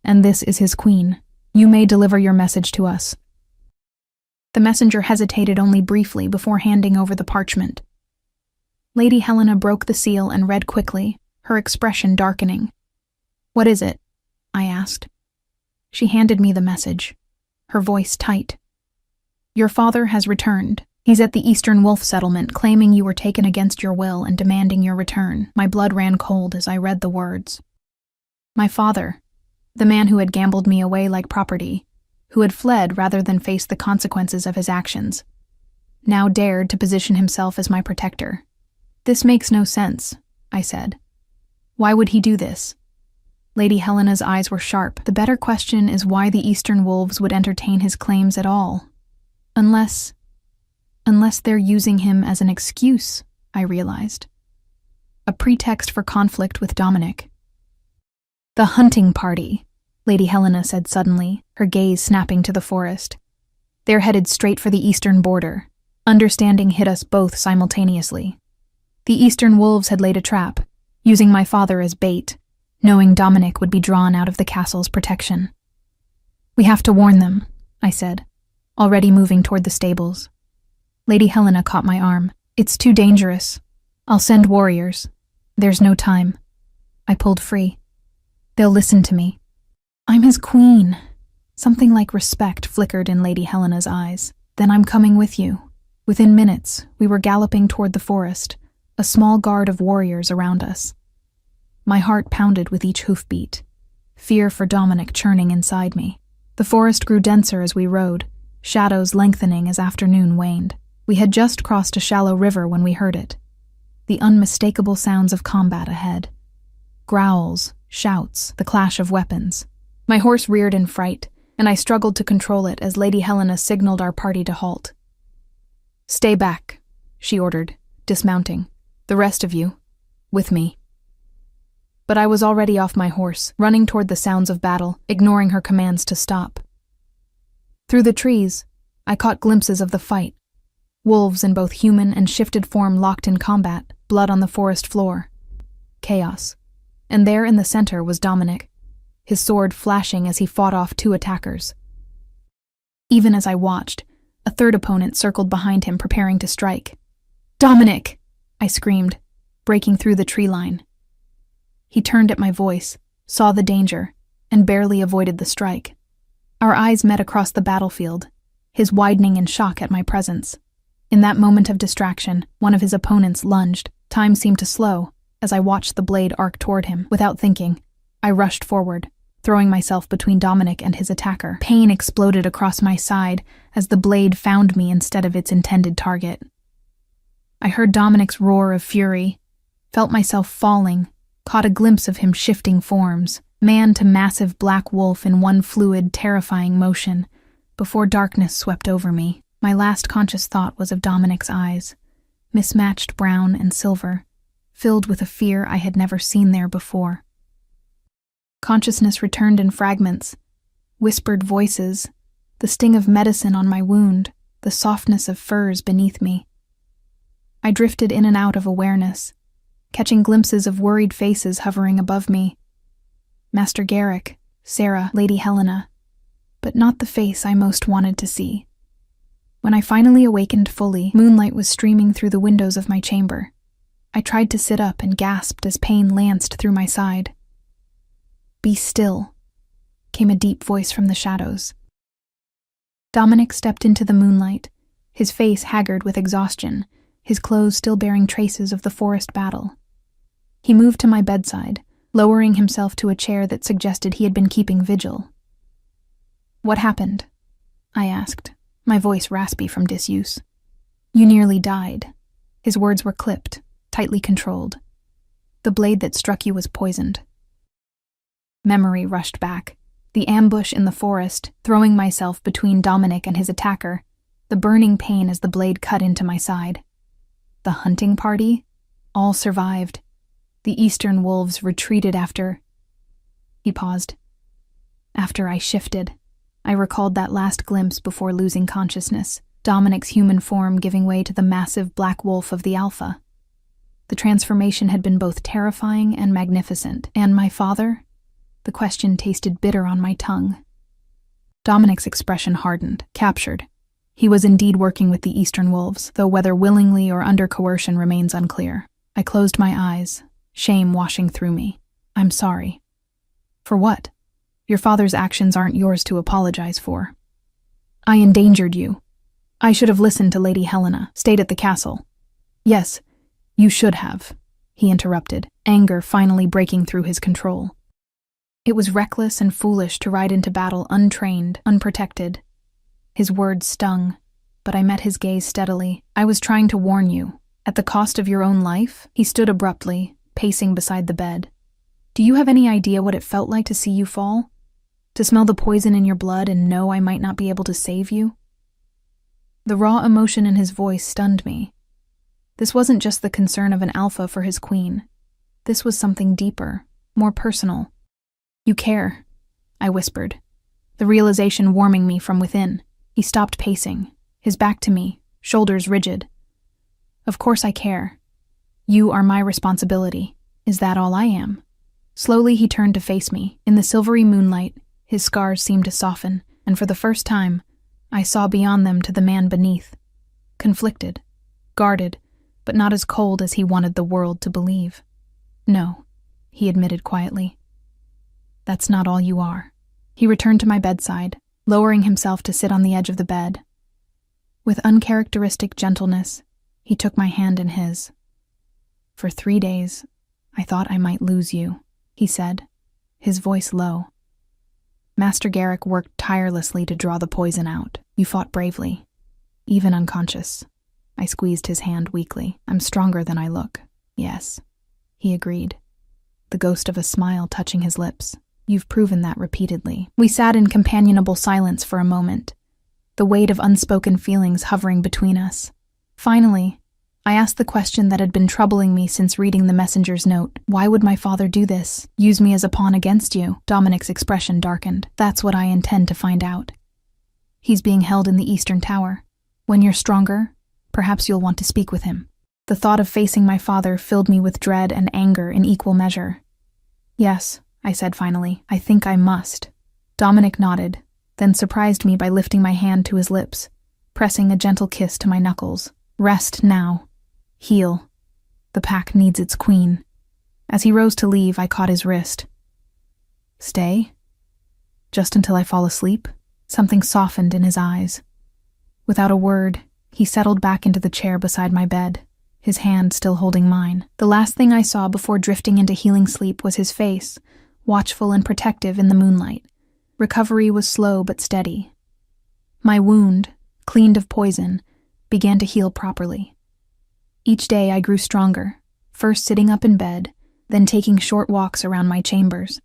and this is his queen. You may deliver your message to us." The messenger hesitated only briefly before handing over the parchment. Lady Helena broke the seal and read quickly, her expression darkening. "What is it?" I asked. She handed me the message, her voice tight. "Your father has returned. He's at the Eastern Wolf settlement, claiming you were taken against your will and demanding your return." My blood ran cold as I read the words. My father, the man who had gambled me away like property, who had fled rather than face the consequences of his actions, now dared to position himself as my protector. "This makes no sense," I said. "Why would he do this?" Lady Helena's eyes were sharp. "The better question is why the Eastern Wolves would entertain his claims at all. Unless they're using him as an excuse," I realized. A pretext for conflict with Dominic. "The hunting party," Lady Helena said suddenly, her gaze snapping to the forest. "They're headed straight for the eastern border." Understanding hit us both simultaneously. The Eastern Wolves had laid a trap, using my father as bait, knowing Dominic would be drawn out of the castle's protection. "We have to warn them," I said, already moving toward the stables. Lady Helena caught my arm. "It's too dangerous. I'll send warriors. There's no time." I pulled free. "They'll listen to me." I'm his queen. Something like respect flickered in Lady Helena's eyes. Then I'm coming with you. Within minutes, we were galloping toward the forest, a small guard of warriors around us. My heart pounded with each hoofbeat, fear for Dominic churning inside me. The forest grew denser as we rode, shadows lengthening as afternoon waned. We had just crossed a shallow river when we heard it. The unmistakable sounds of combat ahead. Growls, shouts, the clash of weapons. My horse reared in fright, and I struggled to control it as Lady Helena signaled our party to halt. "Stay back," she ordered, dismounting. "The rest of you, with me." But I was already off my horse, running toward the sounds of battle, ignoring her commands to stop. Through the trees, I caught glimpses of the fight. Wolves in both human and shifted form locked in combat, blood on the forest floor. Chaos. And there in the center was Dominic, his sword flashing as he fought off two attackers. Even as I watched, a third opponent circled behind him, preparing to strike. "Dominic!" I screamed, breaking through the tree line. He turned at my voice, saw the danger, and barely avoided the strike. Our eyes met across the battlefield, his widening in shock at my presence. In that moment of distraction, one of his opponents lunged. Time seemed to slow as I watched the blade arc toward him. Without thinking, I rushed forward, throwing myself between Dominic and his attacker. Pain exploded across my side as the blade found me instead of its intended target. I heard Dominic's roar of fury, felt myself falling, caught a glimpse of him shifting forms, man to massive black wolf in one fluid, terrifying motion, before darkness swept over me. My last conscious thought was of Dominic's eyes, mismatched brown and silver, filled with a fear I had never seen there before. Consciousness returned in fragments, whispered voices, the sting of medicine on my wound, the softness of furs beneath me. I drifted in and out of awareness, catching glimpses of worried faces hovering above me. Master Garrick, Sarah, Lady Helena, but not the face I most wanted to see. When I finally awakened fully, moonlight was streaming through the windows of my chamber. I tried to sit up and gasped as pain lanced through my side. "Be still," came a deep voice from the shadows. Dominic stepped into the moonlight, his face haggard with exhaustion, his clothes still bearing traces of the forest battle. He moved to my bedside, lowering himself to a chair that suggested he had been keeping vigil. "What happened?" I asked, my voice raspy from disuse. "You nearly died." His words were clipped, tightly controlled. "The blade that struck you was poisoned." Memory rushed back. The ambush in the forest, throwing myself between Dominic and his attacker, the burning pain as the blade cut into my side. The hunting party? All survived. The eastern wolves retreated after... He paused. After I shifted, I recalled that last glimpse before losing consciousness, Dominic's human form giving way to the massive black wolf of the Alpha. The transformation had been both terrifying and magnificent. And my father? The question tasted bitter on my tongue. Dominic's expression hardened, captured. He was indeed working with the eastern wolves, though whether willingly or under coercion remains unclear. I closed my eyes, shame washing through me. "I'm sorry." "For what? Your father's actions aren't yours to apologize for." "I endangered you. I should have listened to Lady Helena, stayed at the castle." "Yes, you should have," he interrupted, anger finally breaking through his control. "It was reckless and foolish to ride into battle untrained, unprotected." His words stung, but I met his gaze steadily. "I was trying to warn you. At the cost of your own life?" He stood abruptly, pacing beside the bed. "Do you have any idea what it felt like to see you fall? To smell the poison in your blood and know I might not be able to save you?" The raw emotion in his voice stunned me. This wasn't just the concern of an alpha for his queen. This was something deeper, more personal. "You care," I whispered, the realization warming me from within. He stopped pacing, his back to me, shoulders rigid. "Of course I care. You are my responsibility. Is that all I am?" Slowly he turned to face me. In the silvery moonlight, his scars seemed to soften, and for the first time, I saw beyond them to the man beneath. Conflicted, guarded, but not as cold as he wanted the world to believe. "No," he admitted quietly. "That's not all you are." He returned to my bedside, lowering himself to sit on the edge of the bed. With uncharacteristic gentleness, he took my hand in his. "For 3 days, I thought I might lose you," he said, his voice low. "Master Garrick worked tirelessly to draw the poison out. You fought bravely, even unconscious." I squeezed his hand weakly. "I'm stronger than I look." "Yes," he agreed, the ghost of a smile touching his lips. "You've proven that repeatedly." We sat in companionable silence for a moment, the weight of unspoken feelings hovering between us. Finally, I asked the question that had been troubling me since reading the messenger's note. "Why would my father do this? Use me as a pawn against you?" Dominic's expression darkened. "That's what I intend to find out. He's being held in the Eastern Tower. When you're stronger, perhaps you'll want to speak with him." The thought of facing my father filled me with dread and anger in equal measure. "Yes," I said finally, "I think I must." Dominic nodded, then surprised me by lifting my hand to his lips, pressing a gentle kiss to my knuckles. "Rest now. Heal. The pack needs its queen." As he rose to leave, I caught his wrist. "Stay? Just until I fall asleep?" Something softened in his eyes. Without a word, he settled back into the chair beside my bed, his hand still holding mine. The last thing I saw before drifting into healing sleep was his face, watchful and protective in the moonlight. Recovery was slow but steady. My wound, cleaned of poison, began to heal properly. Each day I grew stronger, first sitting up in bed, then taking short walks around my chambers,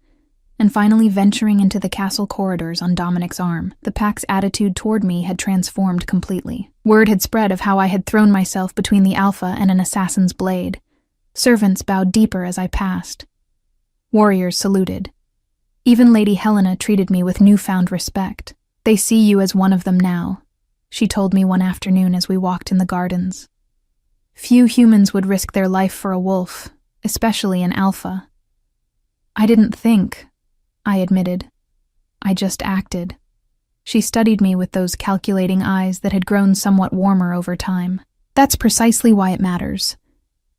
and finally venturing into the castle corridors on Dominic's arm. The pack's attitude toward me had transformed completely. Word had spread of how I had thrown myself between the Alpha and an assassin's blade. Servants bowed deeper as I passed. Warriors saluted. Even Lady Helena treated me with newfound respect. "They see you as one of them now," she told me one afternoon as we walked in the gardens. "Few humans would risk their life for a wolf, especially an alpha." "I didn't think," I admitted. "I just acted." She studied me with those calculating eyes that had grown somewhat warmer over time. "That's precisely why it matters.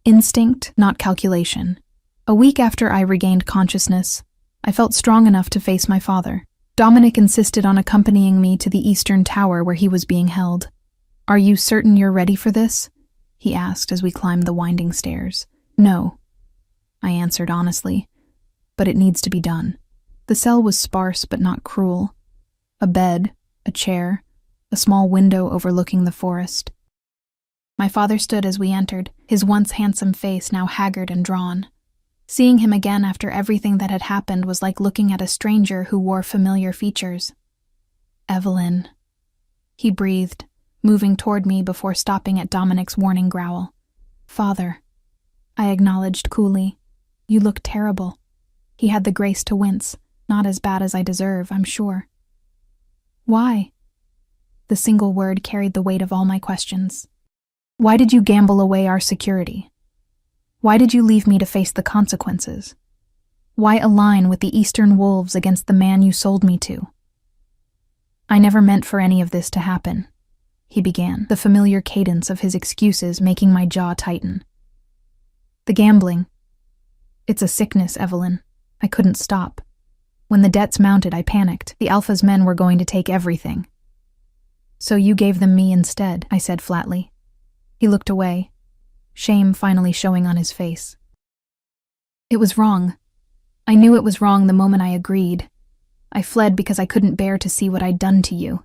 Instinct, not calculation." A week after I regained consciousness, I felt strong enough to face my father. Dominic insisted on accompanying me to the Eastern Tower where he was being held. "Are you certain you're ready for this?" he asked as we climbed the winding stairs. "No," I answered honestly, "but it needs to be done." The cell was sparse but not cruel. A bed, a chair, a small window overlooking the forest. My father stood as we entered, his once handsome face now haggard and drawn. Seeing him again after everything that had happened was like looking at a stranger who wore familiar features. "Evelyn," he breathed, moving toward me before stopping at Dominic's warning growl. "Father," I acknowledged coolly. "You look terrible." He had the grace to wince. "Not as bad as I deserve, I'm sure." "Why?" The single word carried the weight of all my questions. "Why did you gamble away our security? Why did you leave me to face the consequences? Why align with the Eastern Wolves against the man you sold me to?" "I never meant for any of this to happen," he began, the familiar cadence of his excuses making my jaw tighten. "The gambling. It's a sickness, Evelyn. I couldn't stop. When the debts mounted, I panicked. The Alpha's men were going to take everything. So you gave them me instead," I said flatly. He looked away, shame finally showing on his face. "It was wrong. I knew it was wrong the moment I agreed. I fled because I couldn't bear to see what I'd done to you."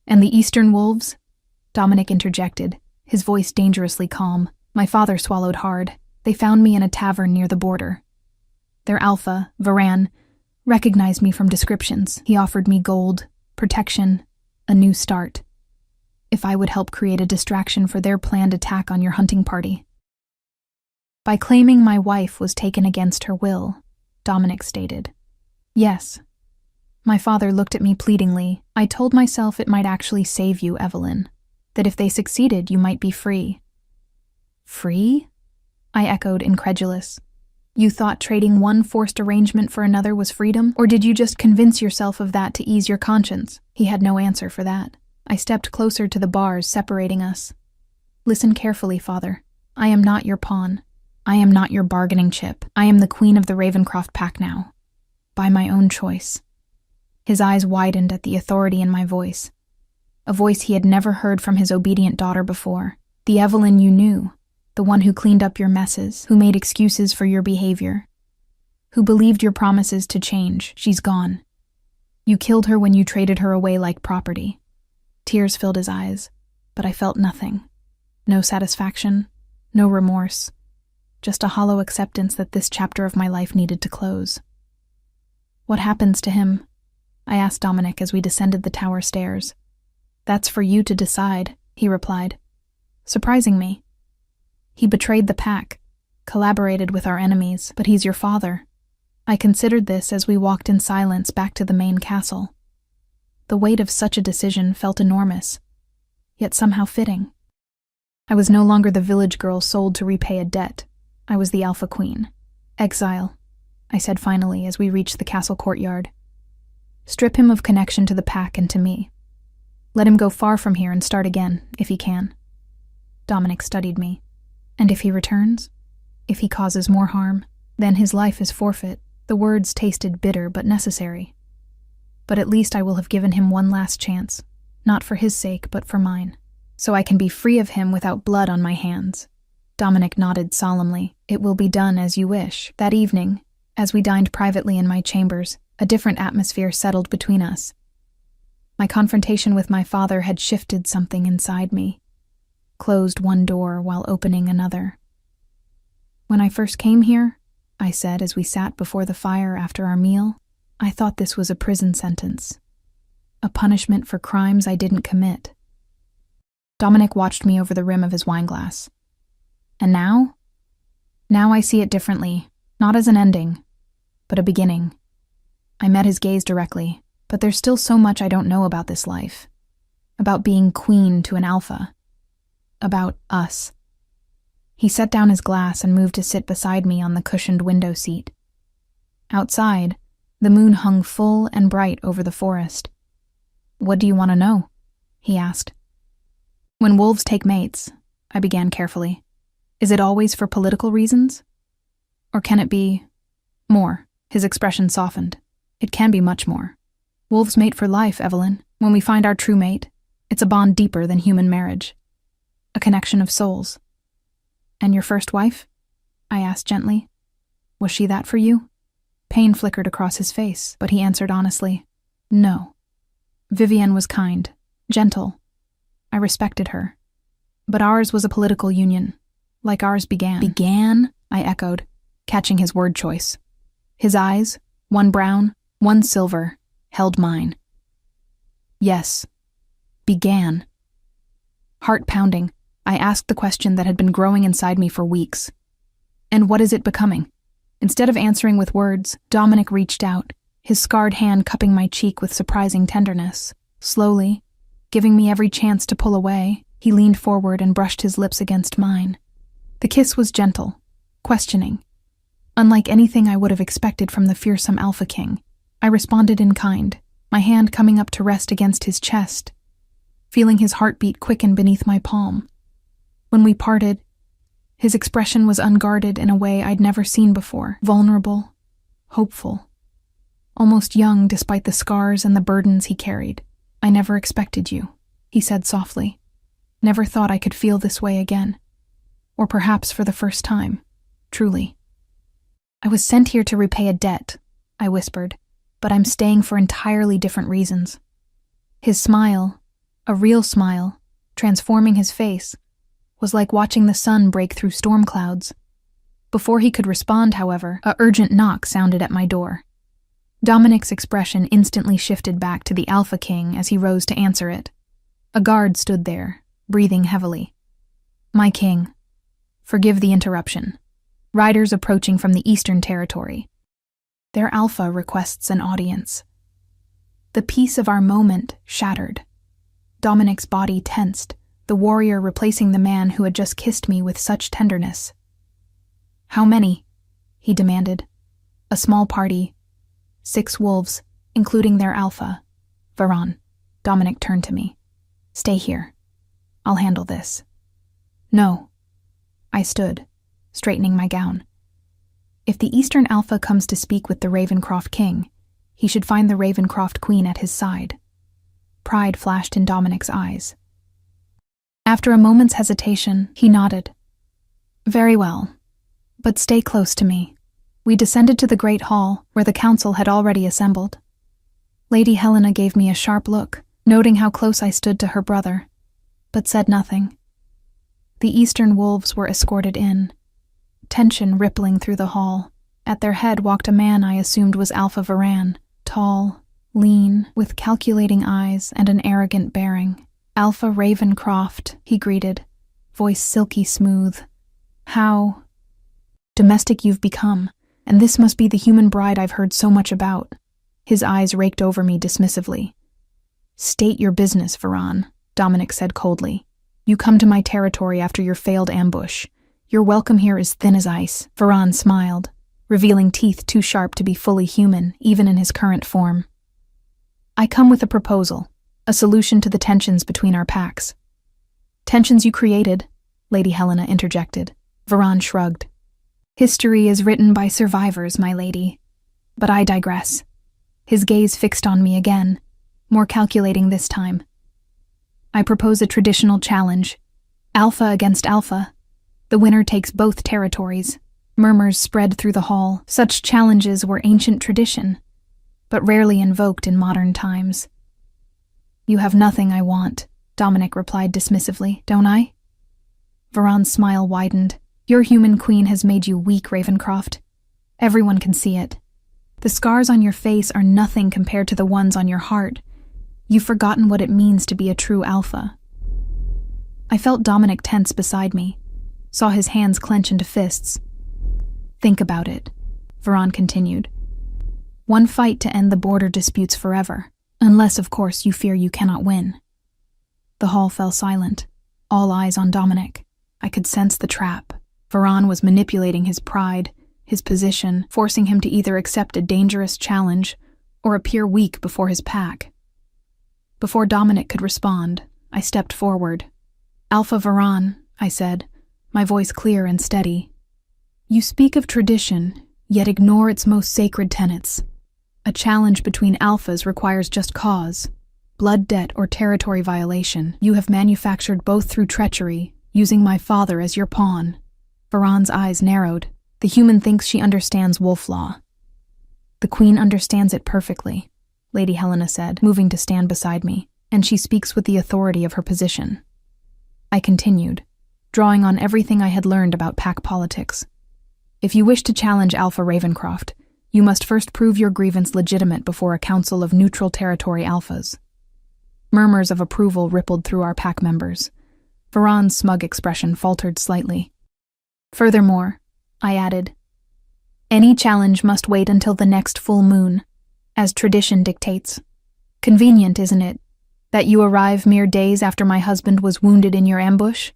"And the Eastern Wolves?" Dominic interjected, his voice dangerously calm. My father swallowed hard. "They found me in a tavern near the border. Their Alpha, Varan, recognized me from descriptions. He offered me gold, protection, a new start, if I would help create a distraction for their planned attack on your hunting party." "By claiming my wife was taken against her will," Dominic stated. "Yes." My father looked at me pleadingly. "I told myself it might actually save you, Evelyn, that if they succeeded, you might be free." "Free?" I echoed, incredulous. "You thought trading one forced arrangement for another was freedom? Or did you just convince yourself of that to ease your conscience?" He had no answer for that. I stepped closer to the bars separating us. "Listen carefully, Father. I am not your pawn. I am not your bargaining chip. I am the queen of the Ravencroft pack now. By my own choice. His eyes widened at the authority in my voice. A voice he had never heard from his obedient daughter before. The Evelyn you knew, the one who cleaned up your messes, who made excuses for your behavior, who believed your promises to change. She's gone. You killed her when you traded her away like property. Tears filled his eyes, but I felt nothing. No satisfaction, no remorse, just a hollow acceptance that this chapter of my life needed to close. What happens to him? I asked Dominic as we descended the tower stairs. That's for you to decide, he replied, surprising me. He betrayed the pack, collaborated with our enemies, but he's your father. I considered this as we walked in silence back to the main castle. The weight of such a decision felt enormous, yet somehow fitting. I was no longer the village girl sold to repay a debt. I was the Alpha Queen. Exile, I said finally as we reached the castle courtyard. Strip him of connection to the pack and to me. Let him go far from here and start again, if he can. Dominic studied me. And if he returns? If he causes more harm? Then his life is forfeit. The words tasted bitter but necessary. But at least I will have given him one last chance, not for his sake but for mine, so I can be free of him without blood on my hands. Dominic nodded solemnly. It will be done as you wish. That evening, as we dined privately in my chambers, a different atmosphere settled between us. My confrontation with my father had shifted something inside me, closed one door while opening another. When I first came here, I said as we sat before the fire after our meal, I thought this was a prison sentence, a punishment for crimes I didn't commit. Dominic watched me over the rim of his wineglass. And now? Now I see it differently, not as an ending, but a beginning. I met his gaze directly, but there's still so much I don't know about this life. About being queen to an alpha. About us. He set down his glass and moved to sit beside me on the cushioned window seat. Outside, the moon hung full and bright over the forest. What do you want to know? He asked. When wolves take mates, I began carefully, is it always for political reasons? Or can it be more? His expression softened. It can be much more. Wolves mate for life, Evelyn. When we find our true mate, it's a bond deeper than human marriage. A connection of souls. And your first wife? I asked gently. Was she that for you? Pain flickered across his face, but he answered honestly, no. Vivienne was kind, gentle. I respected her. But ours was a political union, like ours began. Began? I echoed, catching his word choice. His eyes, one brown, one silver, held mine. Yes, began. Heart pounding, I asked the question that had been growing inside me for weeks. And what is it becoming? Instead of answering with words, Dominic reached out, his scarred hand cupping my cheek with surprising tenderness. Slowly, giving me every chance to pull away, he leaned forward and brushed his lips against mine. The kiss was gentle, questioning. Unlike anything I would have expected from the fearsome Alpha King, I responded in kind, my hand coming up to rest against his chest, feeling his heartbeat quicken beneath my palm. When we parted, his expression was unguarded in a way I'd never seen before, vulnerable, hopeful, almost young despite the scars and the burdens he carried. I never expected you, he said softly. Never thought I could feel this way again. Or perhaps for the first time, truly. I was sent here to repay a debt, I whispered, but I'm staying for entirely different reasons. His smile, a real smile, transforming his face, was like watching the sun break through storm clouds. Before he could respond, however, a urgent knock sounded at my door. Dominic's expression instantly shifted back to the Alpha King as he rose to answer it. A guard stood there, breathing heavily. My king, forgive the interruption. Riders approaching from the Eastern Territory. Their Alpha requests an audience. The peace of our moment shattered. Dominic's body tensed, the warrior replacing the man who had just kissed me with such tenderness. How many? He demanded. A small party. 6 wolves, including their alpha. Varan. Dominic turned to me. Stay here. I'll handle this. No. I stood, straightening my gown. If the Eastern Alpha comes to speak with the Ravencroft King, He should find the Ravencroft Queen at his side. Pride flashed in Dominic's eyes. After a moment's hesitation, he nodded. Very well, but stay close to me. We descended to the great hall, where the council had already assembled. Lady Helena gave me a sharp look, noting how close I stood to her brother, but said nothing. The Eastern wolves were escorted in, tension rippling through the hall. At their head walked a man I assumed was Alpha Varan, tall, lean, with calculating eyes and an arrogant bearing. Alpha Ravencroft, he greeted, voice silky smooth. How domestic you've become, and this must be the human bride I've heard so much about. His eyes raked over me dismissively. State your business, Varan, Dominic said coldly. You come to my territory after your failed ambush. Your welcome here is thin as ice. Varan smiled, revealing teeth too sharp to be fully human, even in his current form. I come with a proposal, a solution to the tensions between our packs. Tensions you created, Lady Helena interjected. Varan shrugged. History is written by survivors, my lady. But I digress. His gaze fixed on me again, more calculating this time. I propose a traditional challenge. Alpha against Alpha. The winner takes both territories. Murmurs spread through the hall. Such challenges were ancient tradition, but rarely invoked in modern times. You have nothing I want, Dominic replied dismissively, don't I? Varan's smile widened. Your human queen has made you weak, Ravencroft. Everyone can see it. The scars on your face are nothing compared to the ones on your heart. You've forgotten what it means to be a true alpha. I felt Dominic tense beside me, saw his hands clench into fists. Think about it, Varan continued. One fight to end the border disputes forever, unless, of course, you fear you cannot win. The hall fell silent, all eyes on Dominic. I could sense the trap. Varan was manipulating his pride, his position, forcing him to either accept a dangerous challenge or appear weak before his pack. Before Dominic could respond, I stepped forward. Alpha Varan, I said, my voice clear and steady. You speak of tradition, yet ignore its most sacred tenets. A challenge between alphas requires just cause, blood debt or territory violation. You have manufactured both through treachery, using my father as your pawn. Varan's eyes narrowed. The human thinks she understands wolf law. The queen understands it perfectly, Lady Helena said, moving to stand beside me, and she speaks with the authority of her position. I continued, drawing on everything I had learned about pack politics. If you wish to challenge Alpha Ravencroft, you must first prove your grievance legitimate before a council of neutral territory alphas. Murmurs of approval rippled through our pack members. Varan's smug expression faltered slightly. Furthermore, I added, any challenge must wait until the next full moon, as tradition dictates. Convenient, isn't it, that you arrive mere days after my husband was wounded in your ambush?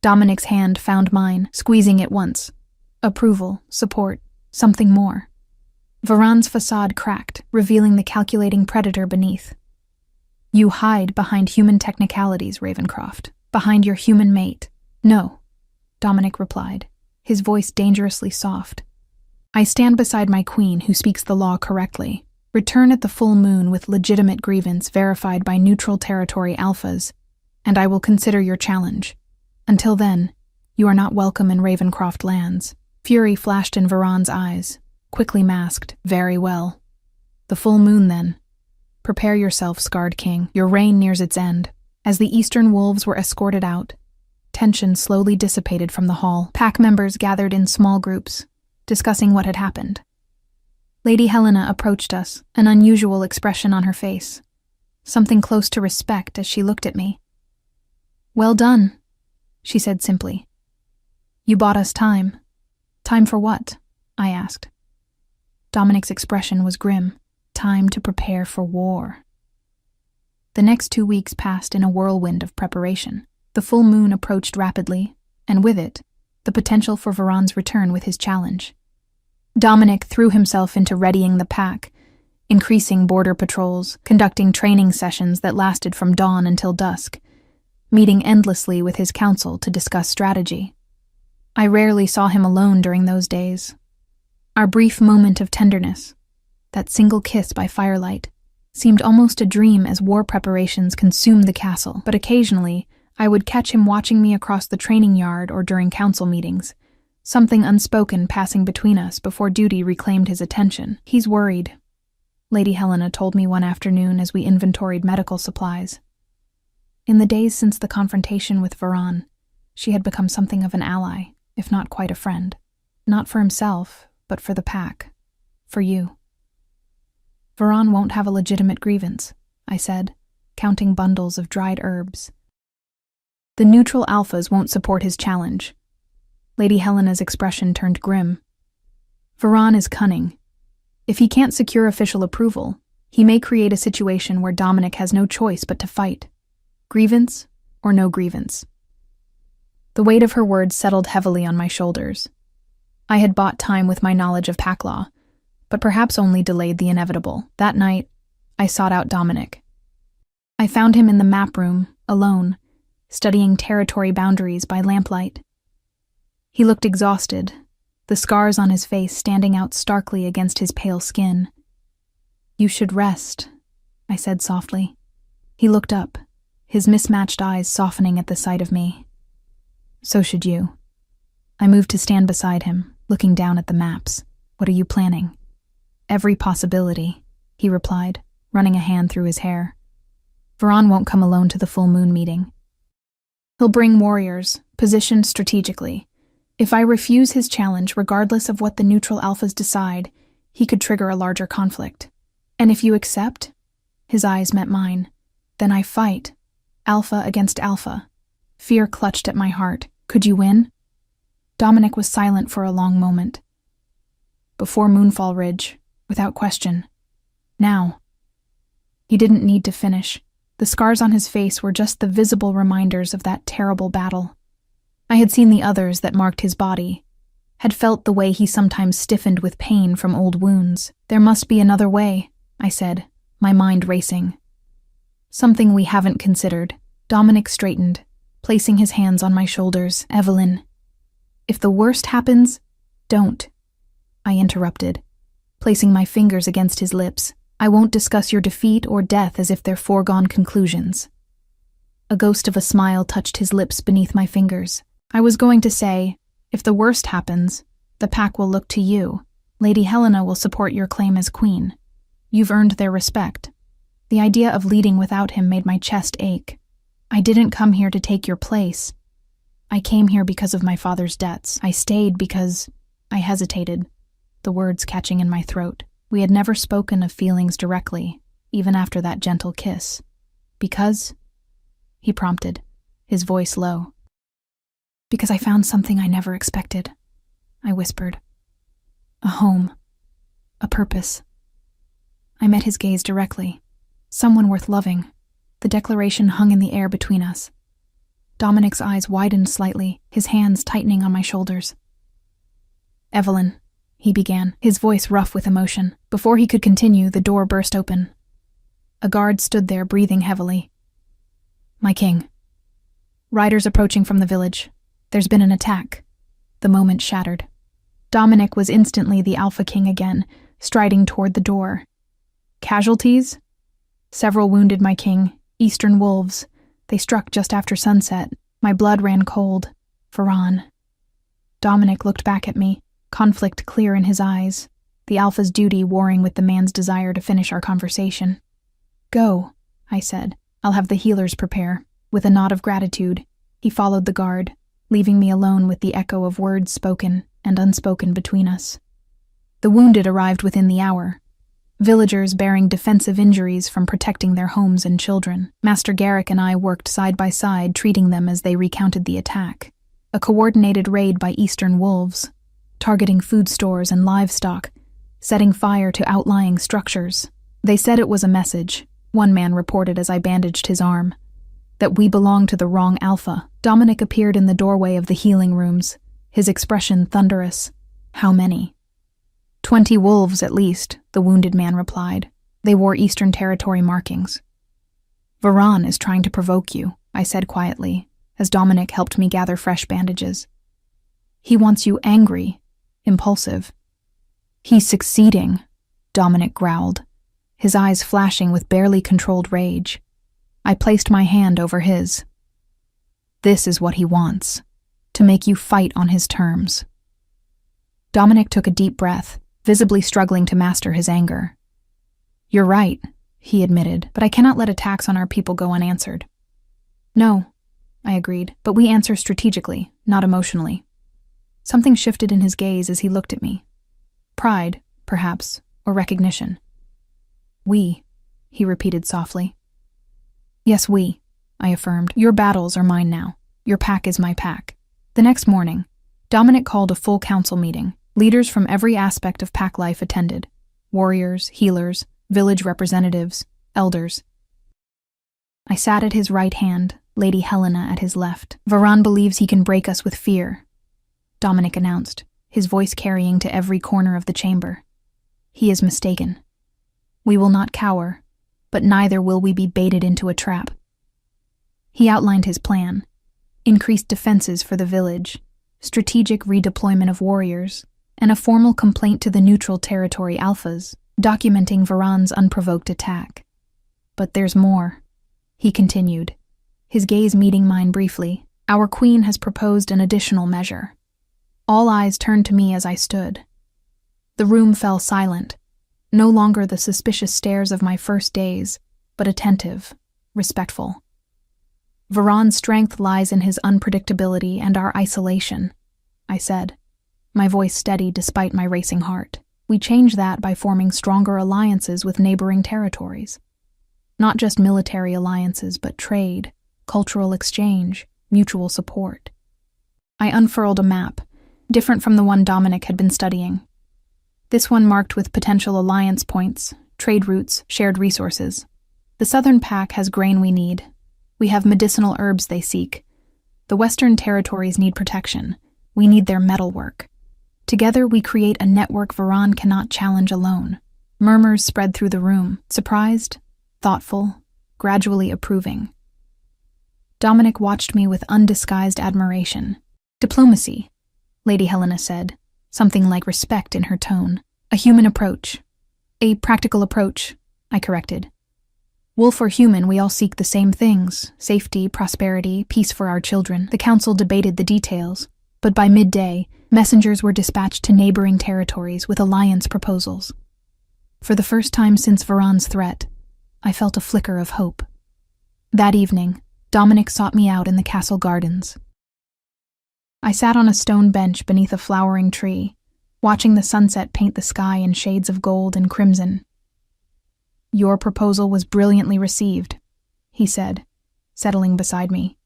Dominic's hand found mine, squeezing it once. Approval, support, something more. Varan's facade cracked, revealing the calculating predator beneath. You hide behind human technicalities, Ravencroft, behind your human mate. No, Dominic replied, his voice dangerously soft. I stand beside my queen who speaks the law correctly. Return at the full moon with legitimate grievance verified by neutral territory alphas, and I will consider your challenge. Until then, you are not welcome in Ravencroft lands. Fury flashed in Varan's eyes, quickly masked. Very well. The full moon, then. Prepare yourself, Scarred King. Your reign nears its end. As the eastern wolves were escorted out, tension slowly dissipated from the hall. Pack members gathered in small groups, discussing what had happened. Lady Helena approached us, an unusual expression on her face, something close to respect as she looked at me. Well done, she said simply. You bought us time. Time for what? I asked. Dominic's expression was grim. Time to prepare for war. The next 2 weeks passed in a whirlwind of preparation. The full moon approached rapidly, and with it, the potential for Varan's return with his challenge. Dominic threw himself into readying the pack, increasing border patrols, conducting training sessions that lasted from dawn until dusk, meeting endlessly with his council to discuss strategy. I rarely saw him alone during those days. Our brief moment of tenderness, That single kiss by firelight seemed almost a dream as war preparations consumed the castle, but occasionally I would catch him watching me across the training yard or during council meetings, something unspoken passing between us before duty reclaimed his attention. "He's worried," Lady Helena told me one afternoon as we inventoried medical supplies. In the days since the confrontation with Varan, she had become something of an ally, if not quite a friend. Not for himself, but for the pack. For you. "Varan won't have a legitimate grievance," I said, counting bundles of dried herbs. "The neutral alphas won't support his challenge." Lady Helena's expression turned grim. "Varan is cunning. If he can't secure official approval, he may create a situation where Dominic has no choice but to fight. Grievance or no grievance." The weight of her words settled heavily on my shoulders. I had bought time with my knowledge of pack law, but perhaps only delayed the inevitable. That night, I sought out Dominic. I found him in the map room, alone, studying territory boundaries by lamplight. He looked exhausted, the scars on his face standing out starkly against his pale skin. "You should rest," I said softly. He looked up, his mismatched eyes softening at the sight of me. "So should you." I moved to stand beside him, looking down at the maps. "What are you planning?" "Every possibility," he replied, running a hand through his hair. "Varan won't come alone to the full moon meeting. He'll bring warriors, positioned strategically. If I refuse his challenge, regardless of what the neutral alphas decide, he could trigger a larger conflict. And if you accept," his eyes met mine, "then I fight, alpha against alpha." Fear clutched at my heart. "Could you win?" Dominic was silent for a long moment. "Before Moonfall Ridge, without question. Now." He didn't need to finish. The scars on his face were just the visible reminders of that terrible battle. I had seen the others that marked his body, had felt the way he sometimes stiffened with pain from old wounds. "There must be another way," I said, my mind racing. "Something we haven't considered." Dominic straightened, placing his hands on my shoulders. "Evelyn, if the worst happens, don't," I interrupted, placing my fingers against his lips. "I won't discuss your defeat or death as if they're foregone conclusions." A ghost of a smile touched his lips beneath my fingers. "I was going to say, if the worst happens, the pack will look to you. Lady Helena will support your claim as queen. You've earned their respect." The idea of leading without him made my chest ache. "I didn't come here to take your place. I came here because of my father's debts. I stayed because—" I hesitated, the words catching in my throat. We had never spoken of feelings directly, even after that gentle kiss. "Because?" he prompted, his voice low. "Because I found something I never expected," I whispered. "A home. A purpose." I met his gaze directly. Someone worth loving. The declaration hung in the air between us. Dominic's eyes widened slightly, his hands tightening on my shoulders. "Evelyn," he began, his voice rough with emotion. Before he could continue, the door burst open. A guard stood there, breathing heavily. "My king. Riders approaching from the village. There's been an attack." The moment shattered. Dominic was instantly the Alpha King again, striding toward the door. "Casualties?" "Several wounded, my king. Eastern wolves. They struck just after sunset. My blood ran cold. Varan." Dominic looked back at me, conflict clear in his eyes, the Alpha's duty warring with the man's desire to finish our conversation. "Go," I said. "I'll have the healers prepare." With a nod of gratitude, he followed the guard, leaving me alone with the echo of words spoken and unspoken between us. The wounded arrived within the hour, villagers bearing defensive injuries from protecting their homes and children. Master Garrick and I worked side by side, treating them as they recounted the attack. A coordinated raid by Eastern wolves, targeting food stores and livestock, setting fire to outlying structures. They said it was a message, one man reported as I bandaged his arm, that we belonged to the wrong Alpha. Dominic appeared in the doorway of the healing rooms, his expression thunderous. "How many?" 20 wolves, at least," the wounded man replied. They wore Eastern Territory markings. "Varan is trying to provoke you," I said quietly, as Dominic helped me gather fresh bandages. "He wants you angry, impulsive." "He's succeeding," Dominic growled, his eyes flashing with barely controlled rage. I placed my hand over his. This is what he wants, to make you fight on his terms. Dominic took a deep breath, visibly struggling to master his anger. You're right, he admitted, but I cannot let attacks on our people go unanswered. No, I agreed, but we answer strategically, not emotionally. Something shifted in his gaze as he looked at me. Pride, perhaps, or recognition. We, he repeated softly. Yes, we, I affirmed. Your battles are mine now. Your pack is my pack. The next morning, Dominic called a full council meeting. Leaders from every aspect of pack life attended. Warriors, healers, village representatives, elders. I sat at his right hand, Lady Helena at his left. Varan believes he can break us with fear, Dominic announced, his voice carrying to every corner of the chamber. He is mistaken. We will not cower, but neither will we be baited into a trap. He outlined his plan: increased defenses for the village, strategic redeployment of warriors, and a formal complaint to the neutral territory alphas, documenting Varan's unprovoked attack. But there's more, he continued, his gaze meeting mine briefly. Our queen has proposed an additional measure. All eyes turned to me as I stood. The room fell silent, no longer the suspicious stares of my first days, but attentive, respectful. Varan's strength lies in his unpredictability and our isolation, I said, my voice steady despite my racing heart. We change that by forming stronger alliances with neighboring territories. Not just military alliances, but trade, cultural exchange, mutual support. I unfurled a map, different from the one Dominic had been studying. This one marked with potential alliance points, trade routes, shared resources. The southern pack has grain we need. We have medicinal herbs they seek. The western territories need protection. We need their metalwork. Together we create a network Varan cannot challenge alone. Murmurs spread through the room, surprised, thoughtful, gradually approving. Dominic watched me with undisguised admiration. Diplomacy, Lady Helena said, something like respect in her tone. A human approach. A practical approach, I corrected. Wolf or human, we all seek the same things: safety, prosperity, peace for our children. The council debated the details, but by midday, messengers were dispatched to neighboring territories with alliance proposals. For the first time since Varan's threat, I felt a flicker of hope. That evening, Dominic sought me out in the castle gardens. I sat on a stone bench beneath a flowering tree, watching the sunset paint the sky in shades of gold and crimson. Your proposal was brilliantly received, he said, settling beside me.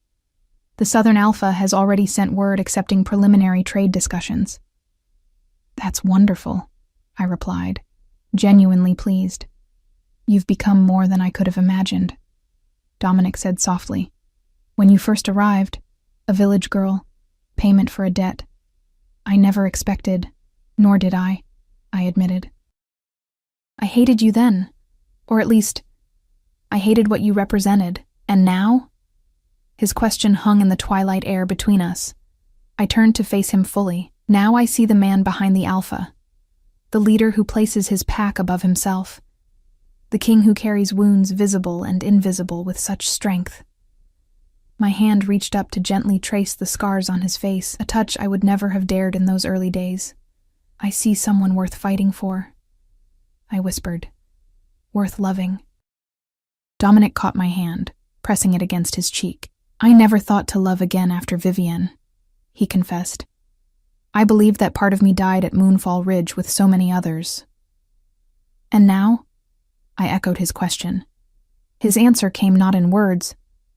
The Southern Alpha has already sent word accepting preliminary trade discussions. That's wonderful, I replied, genuinely pleased. You've become more than I could have imagined, Dominic said softly. When you first arrived, a village girl, payment for a debt. I never expected, nor did I admitted. I hated you then, or at least, I hated what you represented, and now? His question hung in the twilight air between us. I turned to face him fully. Now I see the man behind the Alpha, the leader who places his pack above himself, the king who carries wounds visible and invisible with such strength. My hand reached up to gently trace the scars on his face, a touch I would never have dared in those early days. I see someone worth fighting for, I whispered. Worth loving. Dominic caught my hand, pressing it against his cheek. I never thought to love again after Vivienne, he confessed. I believed that part of me died at Moonfall Ridge with so many others. And now? I echoed his question. His answer came not in words,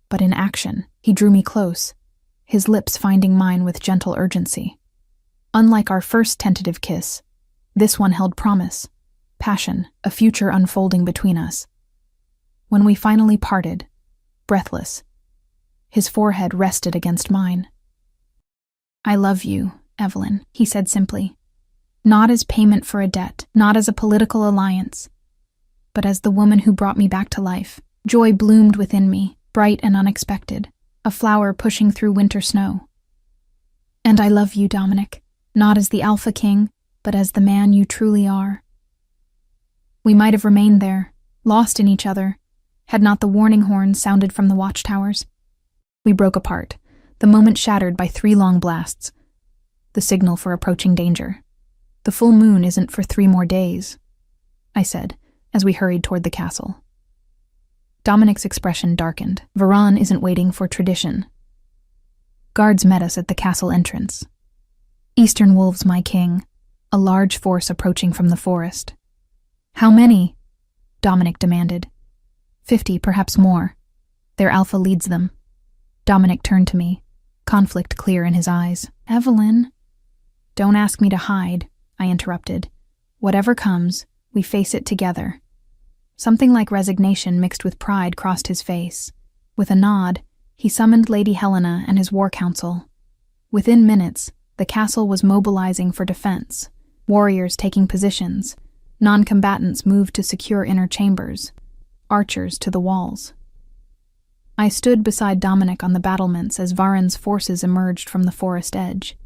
but in action. He drew me close, his lips finding mine with gentle urgency. Unlike our first tentative kiss, this one held promise, passion, a future unfolding between us. When we finally parted, breathless, his forehead rested against mine. I love you, Evelyn, he said simply. Not as payment for a debt, not as a political alliance, but as the woman who brought me back to life. Joy bloomed within me, bright and unexpected, a flower pushing through winter snow. And I love you, Dominic, not as the Alpha King, but as the man you truly are. We might have remained there, lost in each other, had not the warning horns sounded from the watchtowers. We broke apart, the moment shattered by 3 long blasts, the signal for approaching danger. The full moon isn't for 3 more days, I said, as we hurried toward the castle. Dominic's expression darkened. Varan isn't waiting for tradition. Guards met us at the castle entrance. Eastern wolves, my king, a large force approaching from the forest. How many? Dominic demanded. 50, perhaps more. Their alpha leads them. Dominic turned to me, conflict clear in his eyes. Evelyn. Don't ask me to hide, I interrupted. Whatever comes, we face it together. Something like resignation mixed with pride crossed his face. With a nod, he summoned Lady Helena and his war council. Within minutes, the castle was mobilizing for defense, warriors taking positions, non-combatants moved to secure inner chambers, archers to the walls. I stood beside Dominic on the battlements as Varan's forces emerged from the forest edge.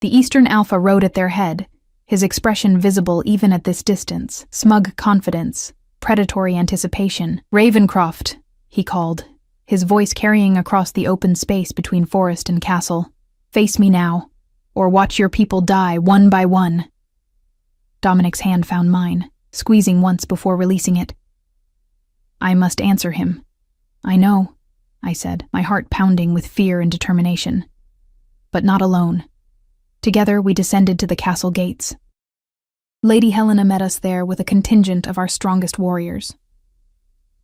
The Eastern Alpha rode at their head, his expression visible even at this distance, smug confidence, predatory anticipation. Ravencroft, he called, his voice carrying across the open space between forest and castle. Face me now, or watch your people die one by one. Dominic's hand found mine, squeezing once before releasing it. I must answer him. I know, I said, my heart pounding with fear and determination. But not alone. Together we descended to the castle gates. Lady Helena met us there with a contingent of our strongest warriors.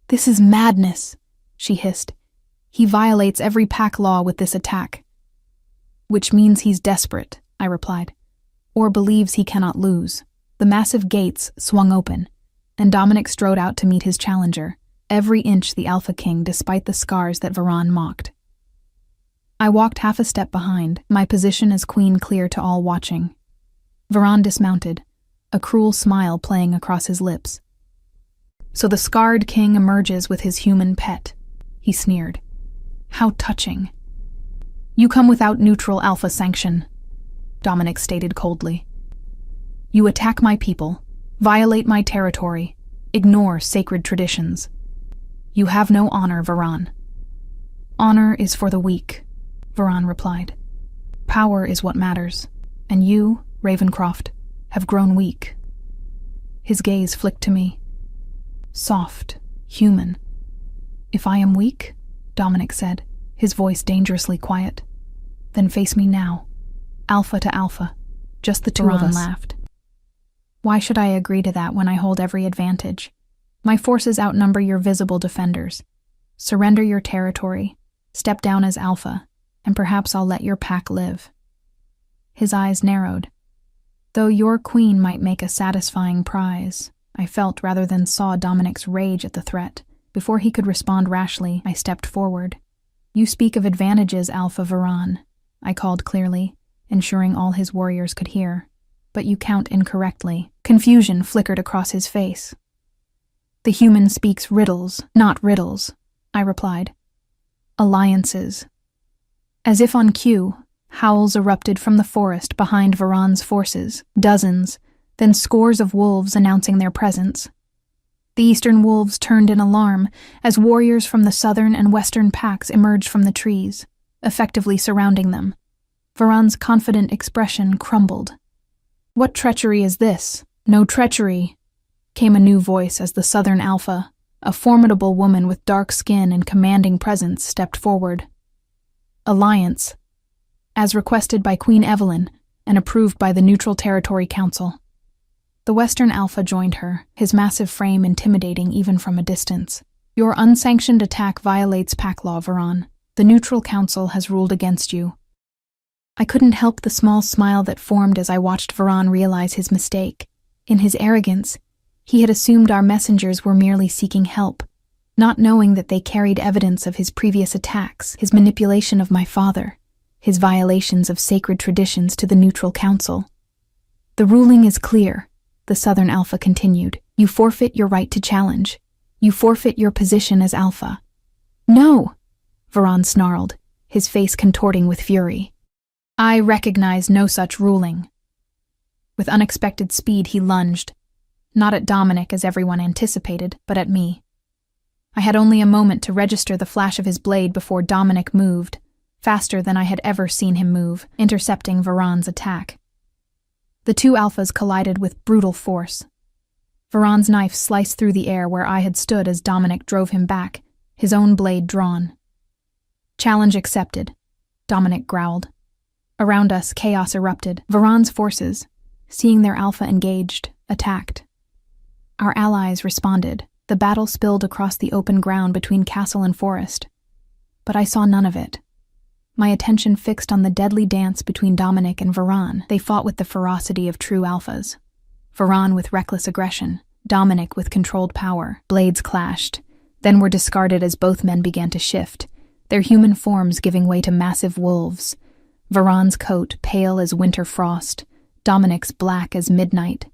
This is madness, she hissed. He violates every pack law with this attack. Which means he's desperate, I replied, or believes he cannot lose. The massive gates swung open, and Dominic strode out to meet his challenger, every inch the Alpha King despite the scars that Varan mocked. I walked half a step behind, my position as queen clear to all watching. Varan dismounted, a cruel smile playing across his lips. So the scarred king emerges with his human pet, he sneered. How touching. You come without neutral Alpha sanction, Dominic stated coldly. You attack my people, violate my territory, ignore sacred traditions. You have no honor, Varan. Honor is for the weak, Varan replied. Power is what matters, and you, Ravencroft, have grown weak. His gaze flicked to me. Soft, human. If I am weak, Dominic said, his voice dangerously quiet, then face me now. Alpha to alpha, just the two of us. Varan laughed. Why should I agree to that when I hold every advantage? My forces outnumber your visible defenders. Surrender your territory, step down as Alpha, and perhaps I'll let your pack live. His eyes narrowed. Though your queen might make a satisfying prize, I felt rather than saw Dominic's rage at the threat. Before he could respond rashly, I stepped forward. You speak of advantages, Alpha Varan, I called clearly, ensuring all his warriors could hear. But you count incorrectly. Confusion flickered across his face. The human speaks riddles, not riddles, I replied. Alliances. As if on cue, howls erupted from the forest behind Varan's forces, dozens, then scores of wolves announcing their presence. The eastern wolves turned in alarm as warriors from the southern and western packs emerged from the trees, effectively surrounding them. Varan's confident expression crumbled. What treachery is this? No treachery, came a new voice as the Southern Alpha, a formidable woman with dark skin and commanding presence, stepped forward. Alliance, as requested by Queen Evelyn and approved by the Neutral Territory Council. The Western Alpha joined her, his massive frame intimidating even from a distance. Your unsanctioned attack violates pack law, Varan. The Neutral Council has ruled against you. I couldn't help the small smile that formed as I watched Varan realize his mistake. In his arrogance, he had assumed our messengers were merely seeking help, not knowing that they carried evidence of his previous attacks, his manipulation of my father, his violations of sacred traditions to the Neutral Council. The ruling is clear, the Southern Alpha continued. You forfeit your right to challenge. You forfeit your position as Alpha. No, Varan snarled, his face contorting with fury. I recognize no such ruling. With unexpected speed, he lunged. Not at Dominic as everyone anticipated, but at me. I had only a moment to register the flash of his blade before Dominic moved, faster than I had ever seen him move, intercepting Varan's attack. The two alphas collided with brutal force. Varan's knife sliced through the air where I had stood as Dominic drove him back, his own blade drawn. Challenge accepted, Dominic growled. Around us, chaos erupted. Varan's forces, seeing their alpha engaged, attacked. Our allies responded. The battle spilled across the open ground between castle and forest. But I saw none of it. My attention fixed on the deadly dance between Dominic and Varan. They fought with the ferocity of true alphas. Varan with reckless aggression, Dominic with controlled power. Blades clashed, then were discarded as both men began to shift, their human forms giving way to massive wolves. Varan's coat pale as winter frost, Dominic's black as midnight.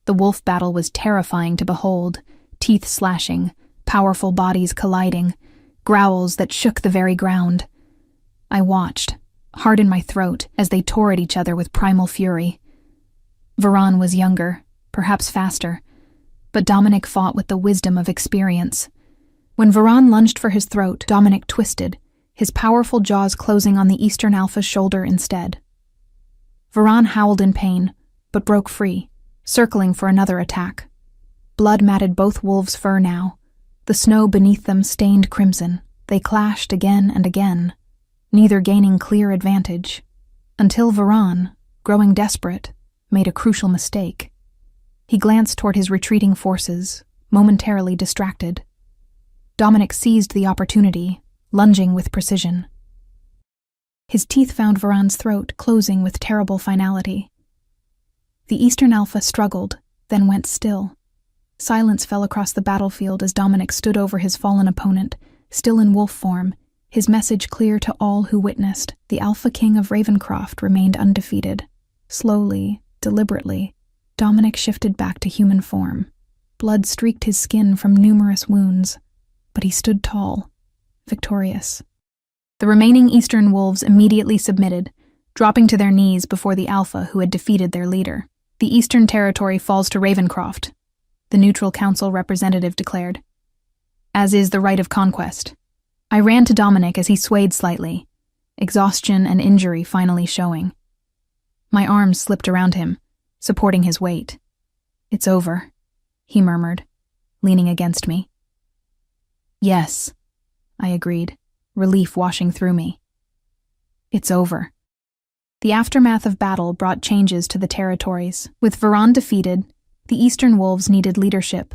The wolf battle was terrifying to behold, teeth slashing, powerful bodies colliding, growls that shook the very ground. I watched, heart in my throat, as they tore at each other with primal fury. Varan was younger, perhaps faster, but Dominic fought with the wisdom of experience. When Varan lunged for his throat, Dominic twisted, his powerful jaws closing on the Eastern Alpha's shoulder instead. Varan howled in pain, but broke free, circling for another attack. Blood matted both wolves' fur now. The snow beneath them stained crimson. They clashed again and again, neither gaining clear advantage, until Varan, growing desperate, made a crucial mistake. He glanced toward his retreating forces, momentarily distracted. Dominic seized the opportunity, lunging with precision. His teeth found Varan's throat, closing with terrible finality. The Eastern Alpha struggled, then went still. Silence fell across the battlefield as Dominic stood over his fallen opponent, still in wolf form, his message clear to all who witnessed. The Alpha King of Ravencroft remained undefeated. Slowly, deliberately, Dominic shifted back to human form. Blood streaked his skin from numerous wounds, but he stood tall, victorious. The remaining Eastern wolves immediately submitted, dropping to their knees before the Alpha who had defeated their leader. The Eastern Territory falls to Ravencroft, the neutral council representative declared, as is the right of conquest. I ran to Dominic as he swayed slightly, exhaustion and injury finally showing. My arms slipped around him, supporting his weight. "It's over," he murmured, leaning against me. "Yes," I agreed, relief washing through me. "It's over." The aftermath of battle brought changes to the territories. With Varan defeated, the Eastern Wolves needed leadership.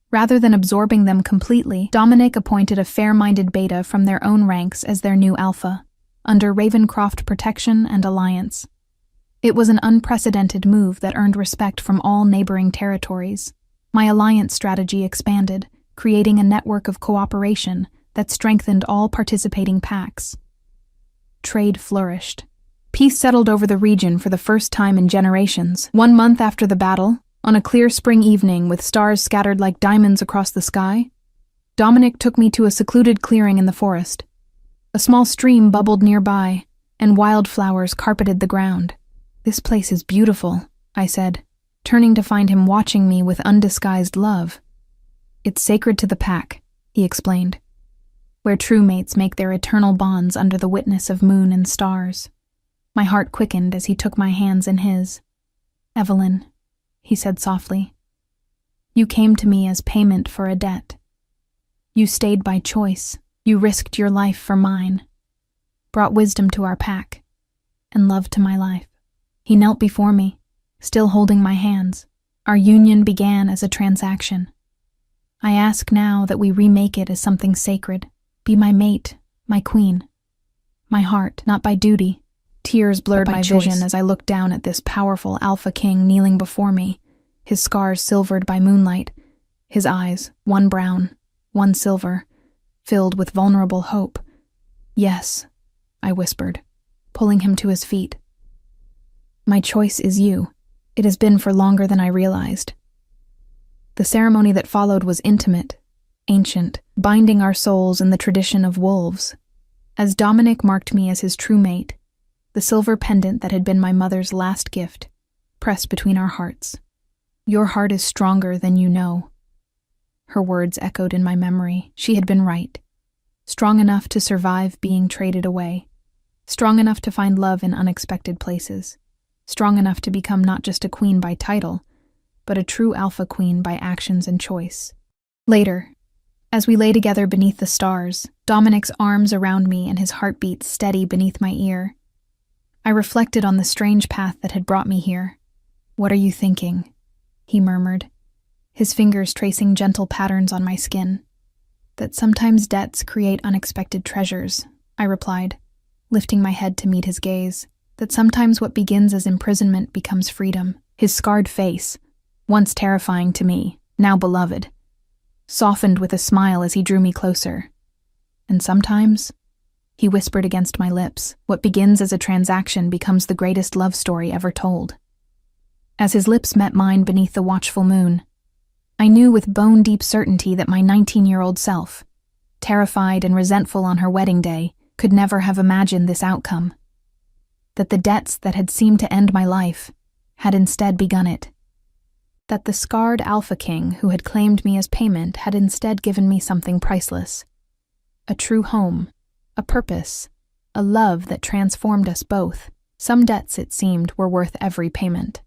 Rather than absorbing them completely, Dominic appointed a fair-minded beta from their own ranks as their new alpha, under Ravencroft protection and alliance. It was an unprecedented move that earned respect from all neighboring territories. My alliance strategy expanded, creating a network of cooperation that strengthened all participating packs. Trade flourished. Peace settled over the region for the first time in generations. 1 month after the battle, on a clear spring evening with stars scattered like diamonds across the sky, Dominic took me to a secluded clearing in the forest. A small stream bubbled nearby, and wildflowers carpeted the ground. "This place is beautiful," I said, turning to find him watching me with undisguised love. "It's sacred to the pack," he explained, "where true mates make their eternal bonds under the witness of moon and stars." My heart quickened as he took my hands in his. "Evelyn," he said softly, "you came to me as payment for a debt. You stayed by choice. You risked your life for mine, brought wisdom to our pack, and love to my life." He knelt before me, still holding my hands. Our union began as a transaction. I ask now that we remake it as something sacred. Be my mate, my queen. My heart, not by duty. Tears blurred my vision as I looked down at this powerful Alpha King kneeling before me, his scars silvered by moonlight, his eyes, one brown, one silver, filled with vulnerable hope. "Yes," I whispered, pulling him to his feet. "My choice is you. It has been for longer than I realized." The ceremony that followed was intimate, ancient, binding our souls in the tradition of wolves. As Dominic marked me as his true mate, the silver pendant that had been my mother's last gift pressed between our hearts. Your heart is stronger than you know. Her words echoed in my memory. She had been right. Strong enough to survive being traded away. Strong enough to find love in unexpected places. Strong enough to become not just a queen by title, but a true alpha queen by actions and choice. Later, as we lay together beneath the stars, Dominic's arms around me and his heartbeat steady beneath my ear, I reflected on the strange path that had brought me here. "What are you thinking?" he murmured, his fingers tracing gentle patterns on my skin. "That sometimes debts create unexpected treasures," I replied, lifting my head to meet his gaze. "That sometimes what begins as imprisonment becomes freedom." His scarred face, once terrifying to me, now beloved, softened with a smile as he drew me closer. "And sometimes," he whispered against my lips, "what begins as a transaction becomes the greatest love story ever told." As his lips met mine beneath the watchful moon, I knew with bone-deep certainty that my 19-year-old self, terrified and resentful on her wedding day, could never have imagined this outcome. That the debts that had seemed to end my life had instead begun it. That the scarred Alpha King who had claimed me as payment had instead given me something priceless. A true home, a purpose, a love that transformed us both. Some debts, it seemed, were worth every payment.